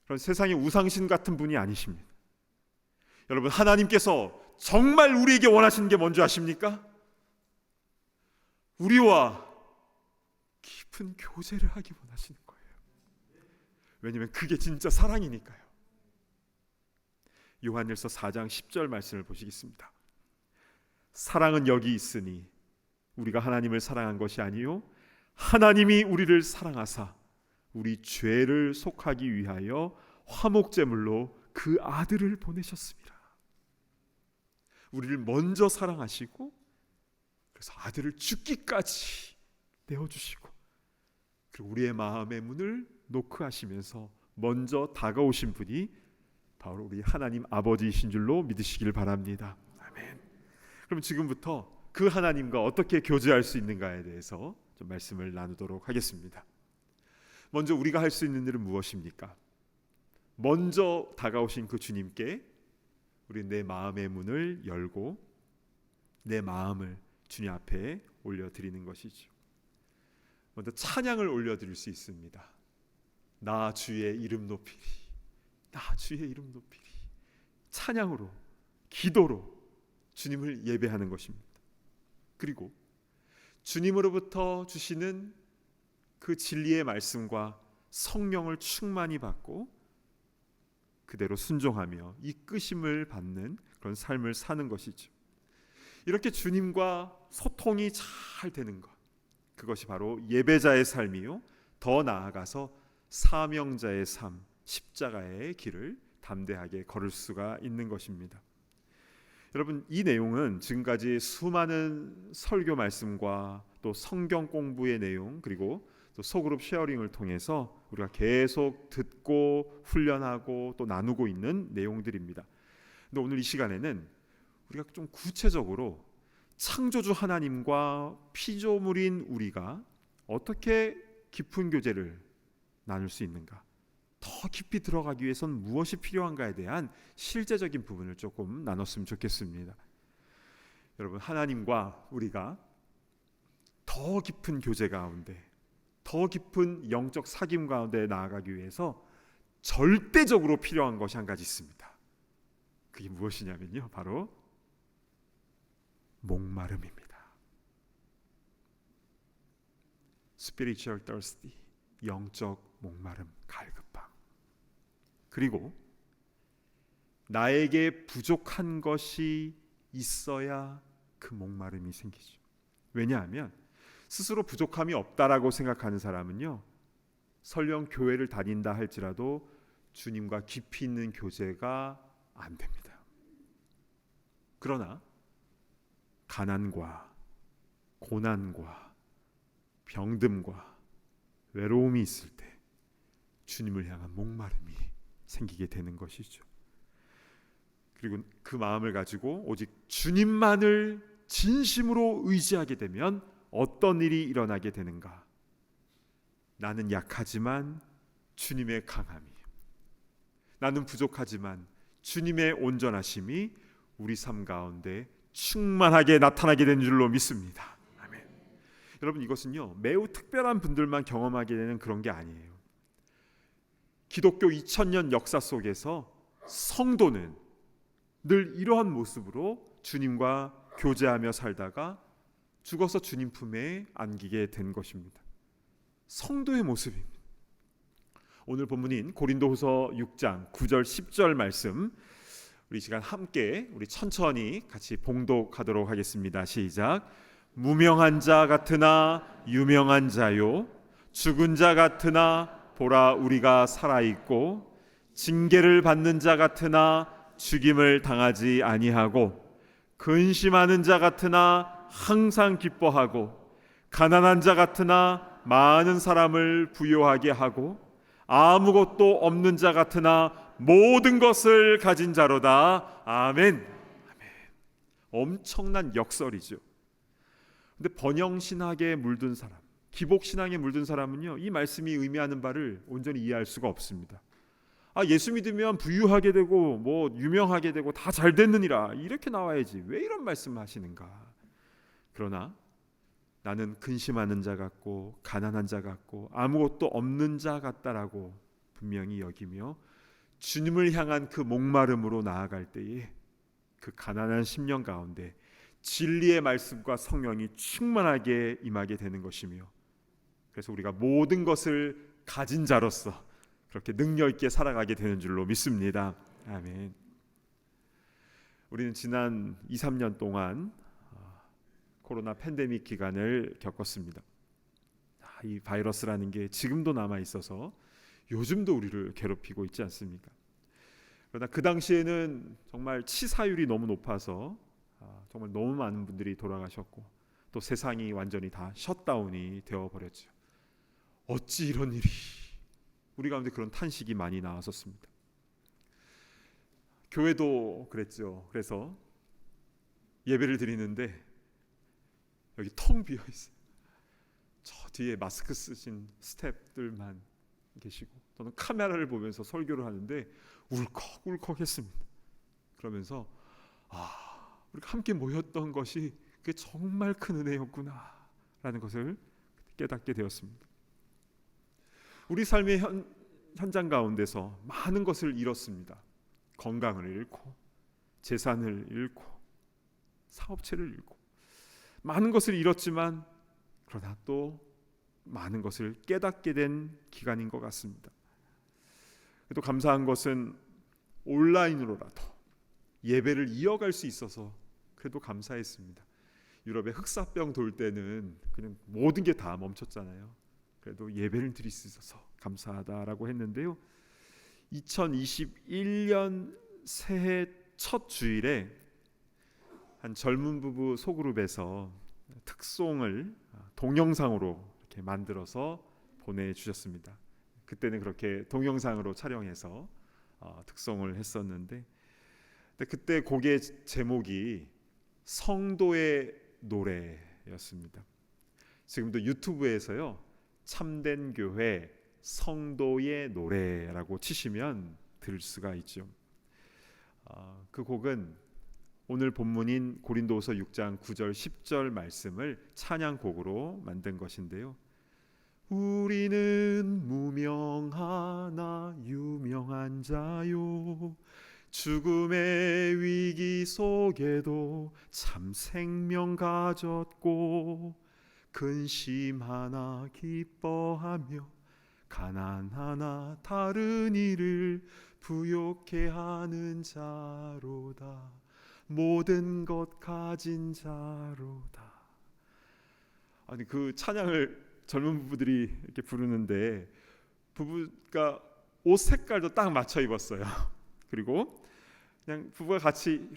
그런 세상의 우상신 같은 분이 아니십니다. 여러분, 하나님께서 정말 우리에게 원하시는 게 뭔지 아십니까? 우리와 깊은 교제를 하기 원하시는 거예요. 왜냐하면 그게 진짜 사랑이니까요. 요한일서 4장 10절 말씀을 보시겠습니다. 사랑은 여기 있으니 우리가 하나님을 사랑한 것이 아니요 하나님이 우리를 사랑하사 우리 죄를 속하기 위하여 화목제물로 그 아들을 보내셨습니다. 우리를 먼저 사랑하시고 그래서 아들을 죽기까지 내어주시고 그리고 우리의 마음의 문을 노크하시면서 먼저 다가오신 분이 바로 우리 하나님 아버지이신 줄로 믿으시길 바랍니다. 아멘. 그럼 지금부터 그 하나님과 어떻게 교제할 수 있는가에 대해서 좀 말씀을 나누도록 하겠습니다. 먼저 우리가 할 수 있는 일은 무엇입니까? 먼저 다가오신 그 주님께 우리 내 마음의 문을 열고 내 마음을 주님 앞에 올려드리는 것이죠. 먼저 찬양을 올려드릴 수 있습니다. 나 주의 이름 높이리, 나 주의 이름 높이리. 찬양으로, 기도로 주님을 예배하는 것입니다. 그리고 주님으로부터 주시는 그 진리의 말씀과 성령을 충만히 받고 그대로 순종하며 이끄심을 받는 그런 삶을 사는 것이죠. 이렇게 주님과 소통이 잘 되는 것, 그것이 바로 예배자의 삶이요, 더 나아가서 사명자의 삶, 십자가의 길을 담대하게 걸을 수가 있는 것입니다. 여러분, 이 내용은 지금까지 수많은 설교 말씀과 또 성경 공부의 내용, 그리고 또 소그룹 쉐어링을 통해서 우리가 계속 듣고 훈련하고 또 나누고 있는 내용들입니다. 근데 오늘 이 시간에는 우리가 좀 구체적으로 창조주 하나님과 피조물인 우리가 어떻게 깊은 교제를 나눌 수 있는가, 더 깊이 들어가기 위해서는 무엇이 필요한가에 대한 실제적인 부분을 조금 나눴으면 좋겠습니다. 여러분, 하나님과 우리가 더 깊은 교제 가운데, 더 깊은 영적 사귐 가운데 나아가기 위해서 절대적으로 필요한 것이 한 가지 있습니다. 그게 무엇이냐면요, 바로 목마름입니다. Spiritual thirsty, 영적 목마름, 갈급함. 그리고 나에게 부족한 것이 있어야 그 목마름이 생기죠. 왜냐하면 스스로 부족함이 없다라고 생각하는 사람은요, 설령 교회를 다닌다 할지라도 주님과 깊이 있는 교제가 안 됩니다. 그러나 가난과 고난과 병듦과 외로움이 있을 때 주님을 향한 목마름이 생기게 되는 것이죠. 그리고 그 마음을 가지고 오직 주님만을 진심으로 의지하게 되면 어떤 일이 일어나게 되는가? 나는 약하지만 주님의 강함이, 나는 부족하지만 주님의 온전하심이 우리 삶 가운데 충만하게 나타나게 된 줄로 믿습니다. 아멘. 여러분, 이것은요, 매우 특별한 분들만 경험하게 되는 그런 게 아니에요. 기독교 2000년 역사 속에서 성도는 늘 이러한 모습으로 주님과 교제하며 살다가 죽어서 주님 품에 안기게 된 것입니다. 성도의 모습입니다. 오늘 본문인 고린도후서 6장 9절 10절 말씀, 우리 시간 함께 우리 천천히 같이 봉독하도록 하겠습니다. 시작. 무명한 자 같으나 유명한 자요, 죽은 자 같으나 보라 우리가 살아있고, 징계를 받는 자 같으나 죽임을 당하지 아니하고, 근심하는 자 같으나 항상 기뻐하고, 가난한 자 같으나 많은 사람을 부요하게 하고, 아무것도 없는 자 같으나 모든 것을 가진 자로다. 아멘. 아멘. 엄청난 역설이죠. 근데 번영신학에 물든 사람, 기복신앙에 물든 사람은요, 이 말씀이 의미하는 바를 온전히 이해할 수가 없습니다. 예수 믿으면 부유하게 되고 뭐 유명하게 되고 다 잘 됐느니라, 이렇게 나와야지 왜 이런 말씀을 하시는가. 그러나 나는 근심하는 자 같고 가난한 자 같고 아무것도 없는 자 같다라고 분명히 여기며, 주님을 향한 그 목마름으로 나아갈 때에 그 가난한 심령 가운데 진리의 말씀과 성령이 충만하게 임하게 되는 것이며, 그래서 우리가 모든 것을 가진 자로서 그렇게 능력 있게 살아가게 되는 줄로 믿습니다. 아멘. 우리는 지난 2-3년 동안 코로나 팬데믹 기간을 겪었습니다. 이 바이러스라는 게 지금도 남아 있어서 요즘도 우리를 괴롭히고 있지 않습니까? 그러나 그 당시에는 정말 치사율이 너무 높아서 정말 너무 많은 분들이 돌아가셨고 또 세상이 완전히 다 셧다운이 되어버렸죠. 어찌 이런 일이, 우리 가운데 그런 탄식이 많이 나왔었습니다. 교회도 그랬죠. 그래서 예배를 드리는데 여기 텅 비어 있어요. 저 뒤에 마스크 쓰신 스태프들만 계시고 저는 카메라를 보면서 설교를 하는데 울컥울컥했습니다. 그러면서 우리가 함께 모였던 것이 그게 정말 큰 은혜였구나라는 것을 깨닫게 되었습니다. 우리 삶의 현장 가운데서 많은 것을 잃었습니다. 건강을 잃고 재산을 잃고 사업체를 잃고 많은 것을 잃었지만 그러나 또 많은 것을 깨닫게 된 기간인 것 같습니다. 또 감사한 것은 온라인으로라도 예배를 이어갈 수 있어서 그래도 감사했습니다. 유럽에 흑사병 돌 때는 그냥 모든 게 다 멈췄잖아요. 그래도 예배를 드릴 수 있어서 감사하다라고 했는데요. 2021년 새해 첫 주일에 한 젊은 부부 소그룹에서 특송을 동영상으로 이렇게 만들어서 보내주셨습니다. 그때는 그렇게 동영상으로 촬영해서 특송을 했었는데 그때 곡의 제목이 성도의 노래였습니다. 지금도 유튜브에서요 참된 교회 성도의 노래라고 치시면 들을 수가 있죠. 그 곡은 오늘 본문인 고린도후서 6장 9절 10절 말씀을 찬양곡으로 만든 것인데요. 우리는 무명하나 유명한 자요 죽음의 위기 속에도 참 생명 가졌고 근심하나 기뻐하며 가난하나 다른 이를 부욕해 하는 자로다 모든 것 가진 자로다. 아니 그 찬양을 젊은 부부들이 이렇게 부르는데 부부가 옷 색깔도 딱 맞춰 입었어요. 그리고 그냥 부부가 같이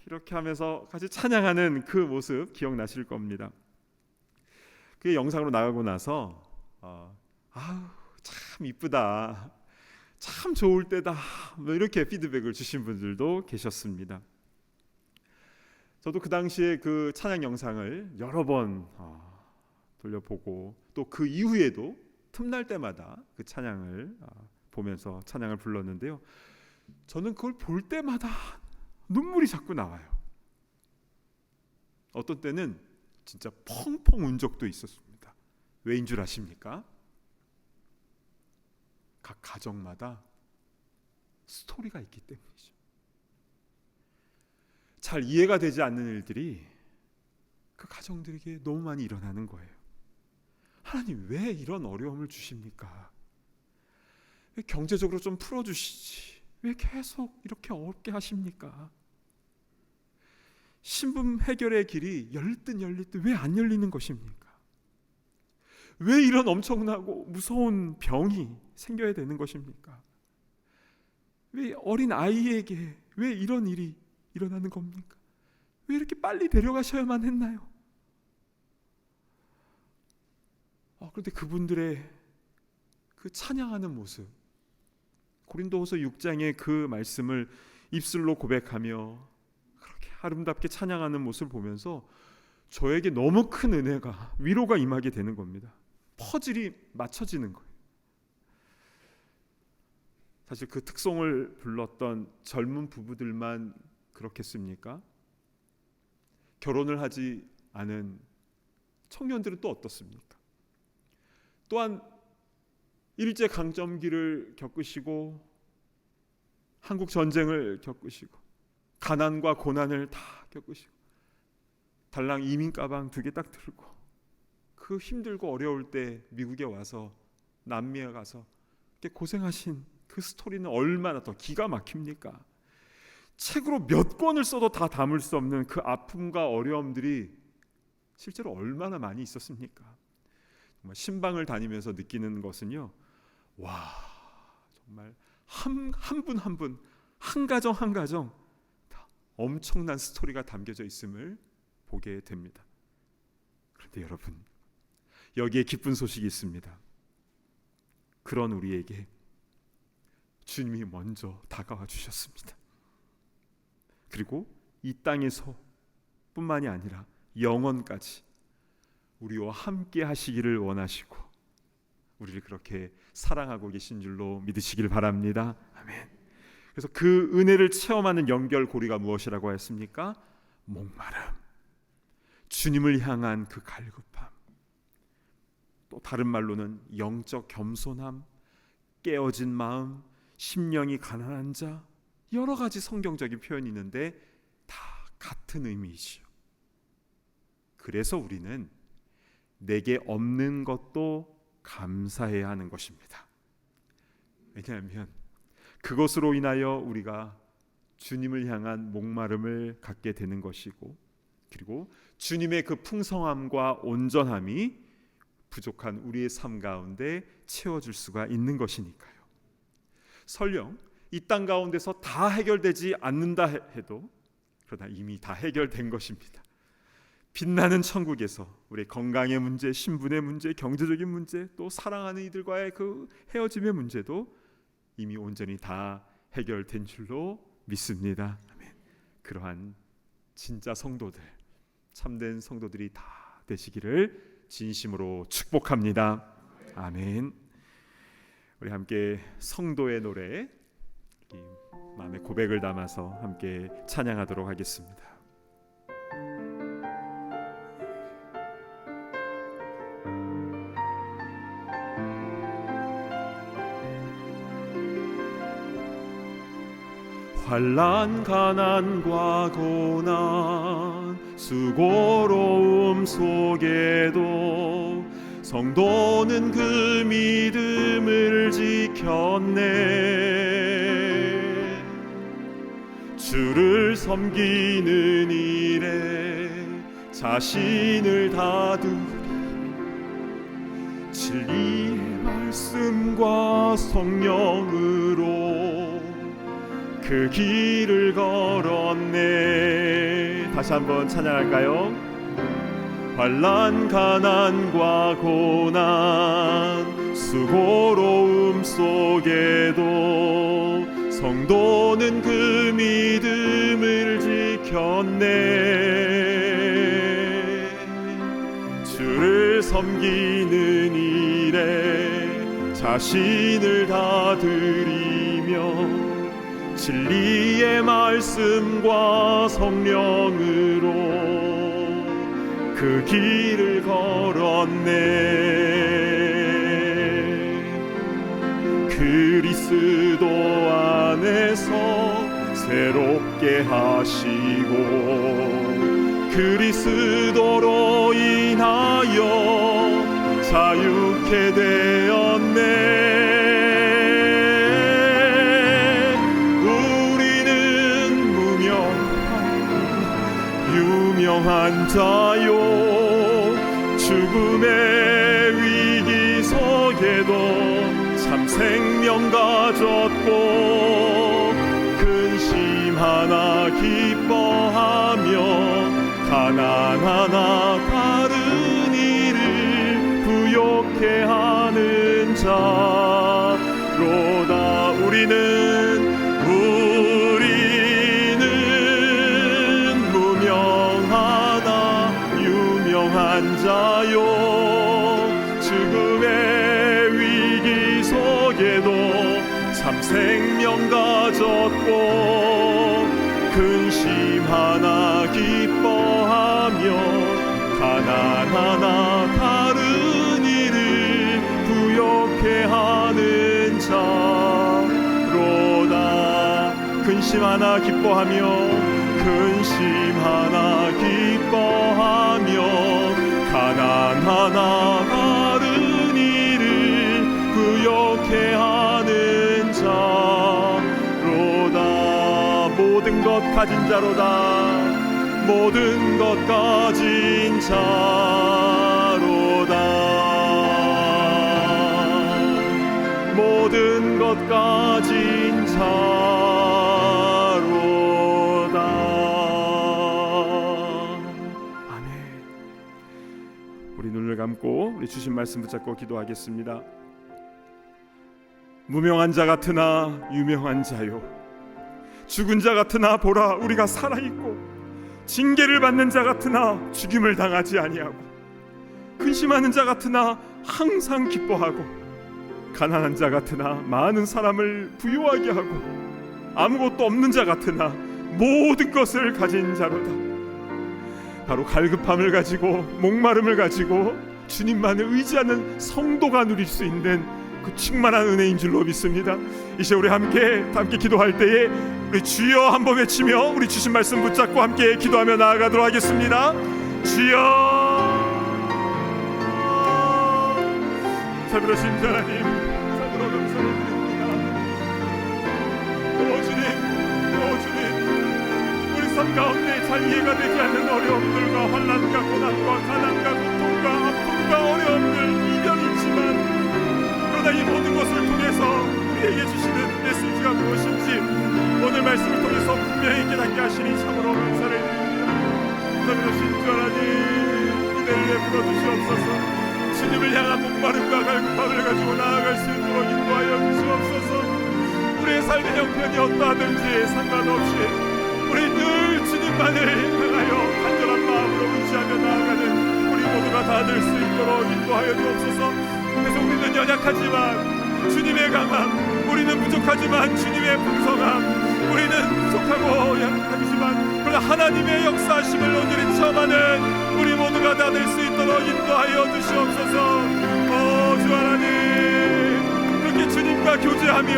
이렇게 하면서 같이 찬양하는 그 모습 기억나실 겁니다. 그게 영상으로 나가고 나서 참 이쁘다, 참 좋을 때다, 뭐 이렇게 피드백을 주신 분들도 계셨습니다. 저도 그 당시에 그 찬양 영상을 여러 번 돌려보고 또 그 이후에도 틈날 때마다 그 찬양을 보면서 찬양을 불렀는데요. 저는 그걸 볼 때마다 눈물이 자꾸 나와요. 어떤 때는 진짜 펑펑 운 적도 있었습니다. 왜인 줄 아십니까? 각 가정마다 스토리가 있기 때문이죠. 잘 이해가 되지 않는 일들이 그 가정들에게 너무 많이 일어나는 거예요. 하나님 왜 이런 어려움을 주십니까? 왜 경제적으로 좀 풀어주시지? 왜 계속 이렇게 어렵게 하십니까? 신분 해결의 길이 열리든 왜 안 열리는 것입니까? 왜 이런 엄청나고 무서운 병이 생겨야 되는 것입니까? 왜 어린 아이에게 왜 이런 일이 일어나는 겁니까? 왜 이렇게 빨리 데려가셔야만 했나요? 그런데 그분들의 그 찬양하는 모습, 고린도후서 6장의 그 말씀을 입술로 고백하며 그렇게 아름답게 찬양하는 모습을 보면서 저에게 너무 큰 은혜가, 위로가 임하게 되는 겁니다. 퍼즐이 맞춰지는 거예요. 사실 그 특송을 불렀던 젊은 부부들만 그렇겠습니까? 결혼을 하지 않은 청년들은 또 어떻습니까? 또한 일제 강점기를 겪으시고 한국 전쟁을 겪으시고 가난과 고난을 다 겪으시고 달랑 이민 가방 2개 딱 들고 그 힘들고 어려울 때 미국에 와서 남미에 가서 이렇게 고생하신 그 스토리는 얼마나 더 기가 막힙니까? 책으로 몇 권을 써도 다 담을 수 없는 그 아픔과 어려움들이 실제로 얼마나 많이 있었습니까? 정말 신방을 다니면서 느끼는 것은요, 와, 정말 한 분 한 분, 한 가정 한 가정 다 엄청난 스토리가 담겨져 있음을 보게 됩니다. 그런데 여러분, 여기에 기쁜 소식이 있습니다. 그런 우리에게 주님이 먼저 다가와 주셨습니다. 그리고 이 땅에서 뿐만이 아니라 영원까지 우리와 함께 하시기를 원하시고 우리를 그렇게 사랑하고 계신 줄로 믿으시길 바랍니다. 아멘. 그래서 그 은혜를 체험하는 연결고리가 무엇이라고 했습니까? 목마름, 주님을 향한 그 갈급함, 또 다른 말로는 영적 겸손함, 깨어진 마음, 심령이 가난한 자, 여러 가지 성경적인 표현이 있는데 다 같은 의미이죠. 그래서 우리는 내게 없는 것도 감사해야 하는 것입니다. 왜냐하면 그것으로 인하여 우리가 주님을 향한 목마름을 갖게 되는 것이고, 그리고 주님의 그 풍성함과 온전함이 부족한 우리의 삶 가운데 채워줄 수가 있는 것이니까요. 설령 이 땅 가운데서 다 해결되지 않는다 해도 그러나 이미 다 해결된 것입니다. 빛나는 천국에서 우리의 건강의 문제, 신분의 문제, 경제적인 문제, 또 사랑하는 이들과의 그 헤어짐의 문제도 이미 온전히 다 해결된 줄로 믿습니다. 아멘. 그러한 진짜 성도들, 참된 성도들이 다 되시기를 진심으로 축복합니다. 아멘. 우리 함께 성도의 노래, 이 마음의 고백을 담아서 함께 찬양하도록 하겠습니다. 환난 가난과 고난 수고로움 속에도 성도는 그 믿음을 지켰네. 주를 섬기는 일에 자신을 다두리 진리의 말씀과 성령으로 그 길을 걸었네. 다시 한번 찬양할까요? 환난 가난과 고난 수고로움 속에도 성도는 그 믿음을 지켰네. 주를 섬기는 일에 자신을 다드리며 진리의 말씀과 성령으로 그 길을 걸었네. 그리스도 안에서 새롭게 하시고 그리스도로 인하여 자유케 되었네. 유명한 자요 죽음의 위기 속에도 참 생명 가졌고 근심 하나 기뻐하며 가난 하나 다른 이를 부욕해 하는 자로다. 우리는 유명한 자요 죽음의 위기 속에도 참 생명 가졌고 근심 하나 기뻐하며 가난 하나 다른 이를 부욕해 하는 자로다. 근심 하나 기뻐하며 근심 하나 기뻐하며 가난 하나 다른 이를 부욕해 하는 자로다. 모든 것 가진 자로다. 모든 것 가진 자로다. 모든 것 가진 자로다. 아멘. 우리 눈을 감고 우리 주신 말씀 붙잡고 기도하겠습니다. 무명한 자 같으나 유명한 자요, 죽은 자 같으나 보라 우리가 살아있고, 징계를 받는 자 같으나 죽임을 당하지 아니하고, 근심하는 자 같으나 항상 기뻐하고, 가난한 자 같으나 많은 사람을 부유하게 하고, 아무것도 없는 자 같으나 모든 것을 가진 자로다. 바로 갈급함을 가지고 목마름을 가지고 주님만을 의지하는 성도가 누릴 수 있는 그 충만한 은혜인 줄로 믿습니다. 이제 우리 함께 기도할 때에 우리 주여 한번 외치며 우리 주신 말씀 붙잡고 함께 기도하며 나아가도록 하겠습니다. 주여, 자비로우신 하나님, 참으로 감사를 드립니다. 오 주님, 우리 삶 가운데 잘 이해가 되지 않는 어려움들과 환난과 고난과 가난과 고통과 아픔과 어려움들, 이별이 있지만, 그러나 이 모든 것을 통해서 우리에게 주시는 메시지가 무엇인지 오늘 말씀을 통해서 분명히 깨닫게 하시니 참으로 감사를 드립니다. 자비로우신 주 하나님, 은혜를 베풀어 주시옵소서. 주님을 향한 목마름과 갈급함을 가지고 나아갈 수 있도록 인도하여 주시옵소서. 우리의 삶의 형편이 어떠하든지 상관없이 우리 늘 주님만을 향하여 간절한 마음으로 의지하며 나아가는 우리 모두가 다 될 수 있도록 인도하여 주옵소서. 그래서 우리는 연약하지만 주님의 강함, 우리는 부족하지만 주님의 풍성함, 우리는 부족하고 연약하지만 그러나 하나님의 역사하심을 온전히 체험하는 우리 모두가 다 될 수 있도록 인도하여 주시옵소서. 주 하나님, 그렇게 주님과 교제하며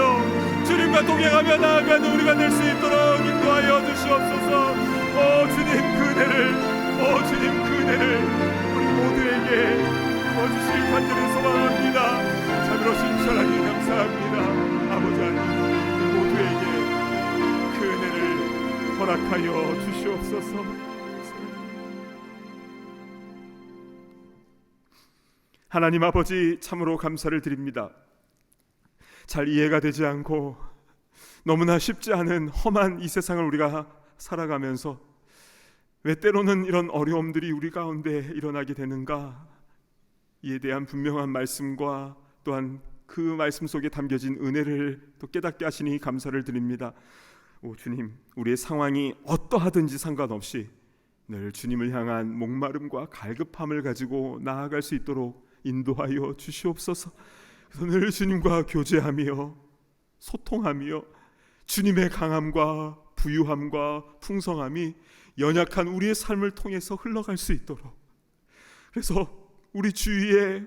주님과 동행하며 나아가는 우리가 될 수 있도록 인도하여 주시옵소서. 주님 그 은혜를 우리 모두에게 부어주실 간절히 소망합니다. 자비로우신 주 하나님 감사합니다. 아버지 하나님, 모두에게 그 은혜를 허락하여 주시옵소서. 하나님 아버지, 참으로 감사를 드립니다. 잘 이해가 되지 않고 너무나 쉽지 않은 험한 이 세상을 우리가 살아가면서 왜 때로는 이런 어려움들이 우리 가운데 일어나게 되는가, 이에 대한 분명한 말씀과 또한 그 말씀 속에 담겨진 은혜를 또 깨닫게 하시니 감사를 드립니다. 오 주님, 우리의 상황이 어떠하든지 상관없이 늘 주님을 향한 목마름과 갈급함을 가지고 나아갈 수 있도록 인도하여 주시옵소서. 그래서 늘 주님과 교제하며 소통하며 주님의 강함과 부유함과 풍성함이 연약한 우리의 삶을 통해서 흘러갈 수 있도록, 그래서 우리 주위에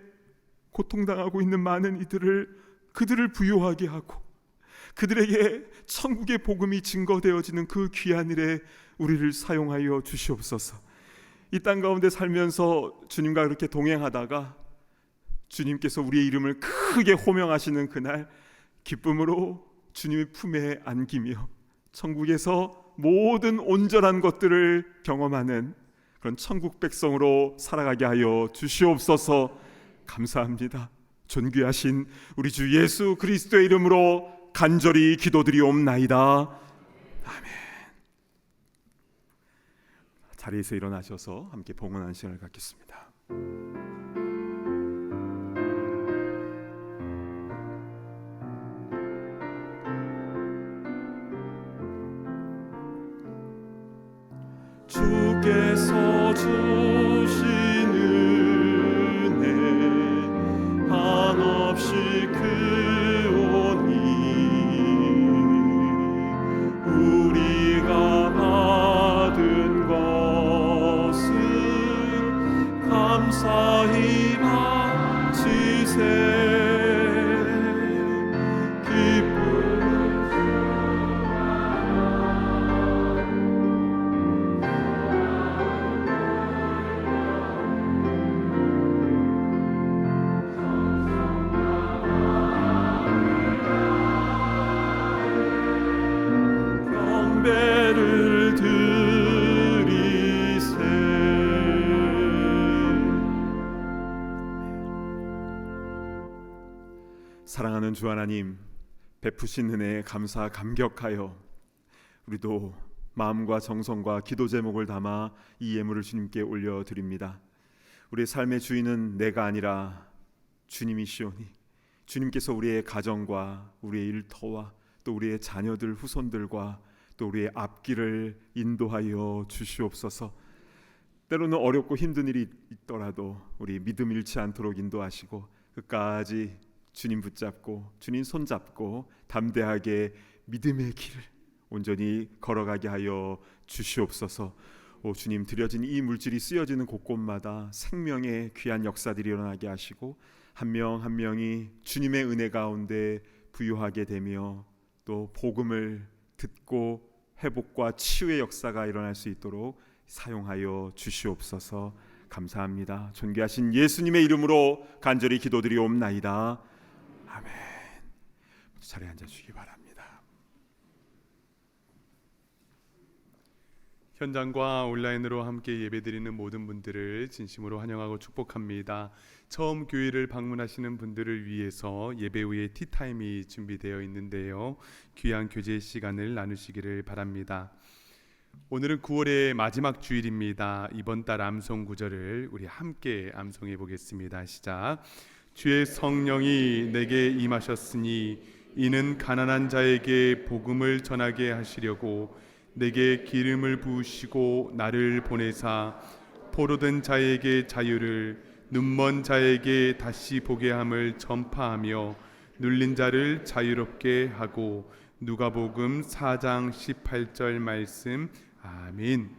고통당하고 있는 많은 그들을 부유하게 하고 그들에게 천국의 복음이 증거되어지는 그 귀한 일에 우리를 사용하여 주시옵소서. 이 땅 가운데 살면서 주님과 그렇게 동행하다가 주님께서 우리의 이름을 크게 호명하시는 그날 기쁨으로 주님의 품에 안기며 천국에서 모든 온전한 것들을 경험하는 그런 천국 백성으로 살아가게 하여 주시옵소서. 감사합니다. 존귀하신 우리 주 예수 그리스도의 이름으로 간절히 기도드리옵나이다. 아멘. 자리에서 일어나셔서 함께 봉헌하는 시간을 갖겠습니다. 주께서 주신 은혜 한없이 크오니 우리가 받은 것은 감사히 바치세. 사랑하는 주 하나님, 베푸신 은혜에 감사 감격하여 우리도 마음과 정성과 기도 제목을 담아 이 예물을 주님께 올려드립니다. 우리의 삶의 주인은 내가 아니라 주님이시오니 주님께서 우리의 가정과 우리의 일터와 또 우리의 자녀들 후손들과 또 우리의 앞길을 인도하여 주시옵소서. 때로는 어렵고 힘든 일이 있더라도 우리 믿음 잃지 않도록 인도하시고 끝까지 주님 붙잡고 주님 손잡고 담대하게 믿음의 길을 온전히 걸어가게 하여 주시옵소서. 오 주님, 드려진 이 물질이 쓰여지는 곳곳마다 생명의 귀한 역사들이 일어나게 하시고 한 명 한 명이 주님의 은혜 가운데 부유하게 되며 또 복음을 듣고 회복과 치유의 역사가 일어날 수 있도록 사용하여 주시옵소서. 감사합니다. 존귀하신 예수님의 이름으로 간절히 기도드리옵나이다. 아멘. 자리에 앉아주시기 바랍니다. 현장과 온라인으로 함께 예배드리는 모든 분들을 진심으로 환영하고 축복합니다. 처음 교회를 방문하시는 분들을 위해서 예배 후에 티타임이 준비되어 있는데요. 귀한 교제 시간을 나누시기를 바랍니다. 오늘은 9월의 마지막 주일입니다. 이번 달 암송 구절을 우리 함께 암송해 보겠습니다. 시작. 주의 성령이 내게 임하셨으니 이는 가난한 자에게 복음을 전하게 하시려고 내게 기름을 부으시고 나를 보내사 포로된 자에게 자유를 눈먼 자에게 다시 보게 함을 전파하며 눌린 자를 자유롭게 하고. 누가복음 4장 18절 말씀. 아멘.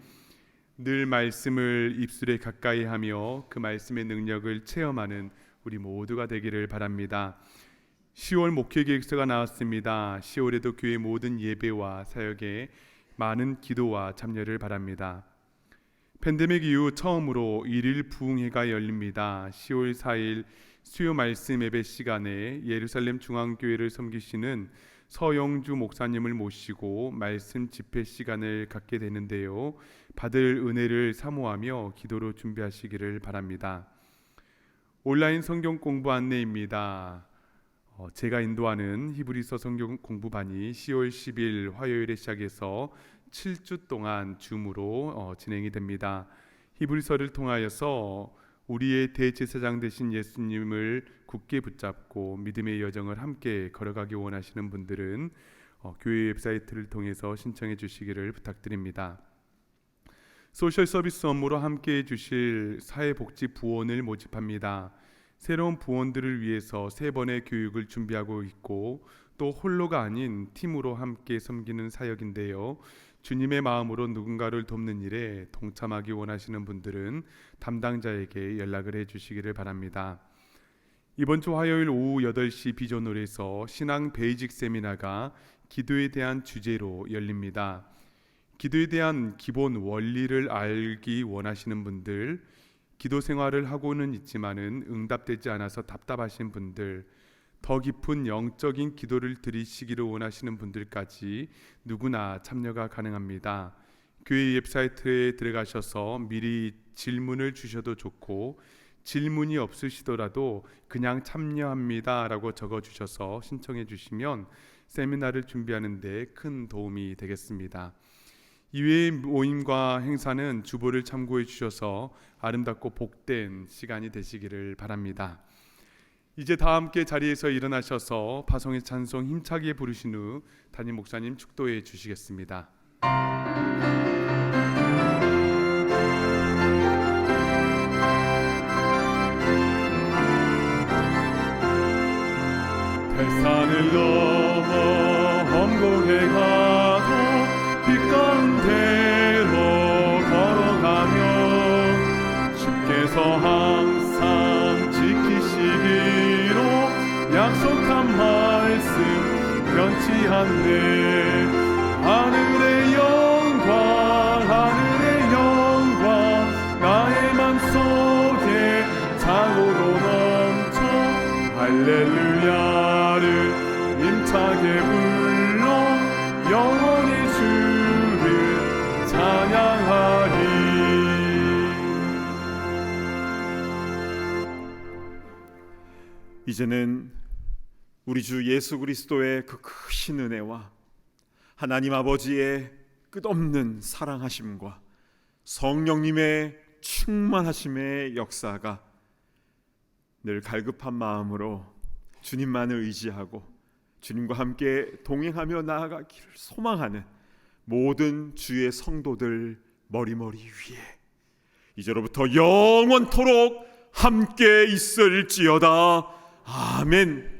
늘 말씀을 입술에 가까이 하며 그 말씀의 능력을 체험하는 우리 모두가 되기를 바랍니다. 10월 목회 계획서가 나왔습니다. 10월에도 교회 모든 예배와 사역에 많은 기도와 참여를 바랍니다. 팬데믹 이후 처음으로 1일 부흥회가 열립니다. 10월 4일 수요 말씀 예배 시간에 예루살렘 중앙교회를 섬기시는 서영주 목사님을 모시고 말씀 집회 시간을 갖게 되는데요. 받을 은혜를 사모하며 기도로 준비하시기를 바랍니다. 온라인 성경 공부 안내입니다. 제가 인도하는 히브리서 성경 공부반이 10월 10일 화요일에 시작해서 7주 동안 줌으로 진행이 됩니다. 히브리서를 통하여서 우리의 대제사장 되신 예수님을 굳게 붙잡고 믿음의 여정을 함께 걸어가기 원하시는 분들은 교회 웹사이트를 통해서 신청해 주시기를 부탁드립니다. 소셜 서비스 업무로 함께 해주실 사회복지 부원을 모집합니다. 새로운 부원들을 위해서 3번의 교육을 준비하고 있고 또 홀로가 아닌 팀으로 함께 섬기는 사역인데요. 주님의 마음으로 누군가를 돕는 일에 동참하기 원하시는 분들은 담당자에게 연락을 해주시기를 바랍니다. 이번 주 화요일 오후 8시 비전홀에서 신앙 베이직 세미나가 기도에 대한 주제로 열립니다. 기도에 대한 기본 원리를 알기 원하시는 분들, 기도 생활을 하고는 있지만은 응답되지 않아서 답답하신 분들, 더 깊은 영적인 기도를 드리시기를 원하시는 분들까지 누구나 참여가 가능합니다. 교회 웹사이트에 들어가셔서 미리 질문을 주셔도 좋고 질문이 없으시더라도 그냥 참여합니다 라고 적어주셔서 신청해 주시면 세미나를 준비하는 데 큰 도움이 되겠습니다. 이외의 모임과 행사는 주보를 참고해 주셔서 아름답고 복된 시간이 되시기를 바랍니다. 이제 다 함께 자리에서 일어나셔서 파송의 찬송 힘차게 부르신 후 담임 목사님 축도해 주시겠습니다. 태산을 넘어 험곡에 가도 빛 가운데로 걸어가며 주께서 항상 지키시기로 약속한 말씀 변치 않네. 하늘의 영광 나의 맘속에 장으로 넘쳐 할렐루야를 힘차게 불러 영원히 주를 찬양하리. 이제는 우리 주 예수 그리스도의 그 크신 은혜와 하나님 아버지의 끝없는 사랑하심과 성령님의 충만하심의 역사가 늘 갈급한 마음으로 주님만을 의지하고 주님과 함께 동행하며 나아가기를 소망하는 모든 주의 성도들 머리머리 위에 이제로부터 영원토록 함께 있을지어다. 아멘.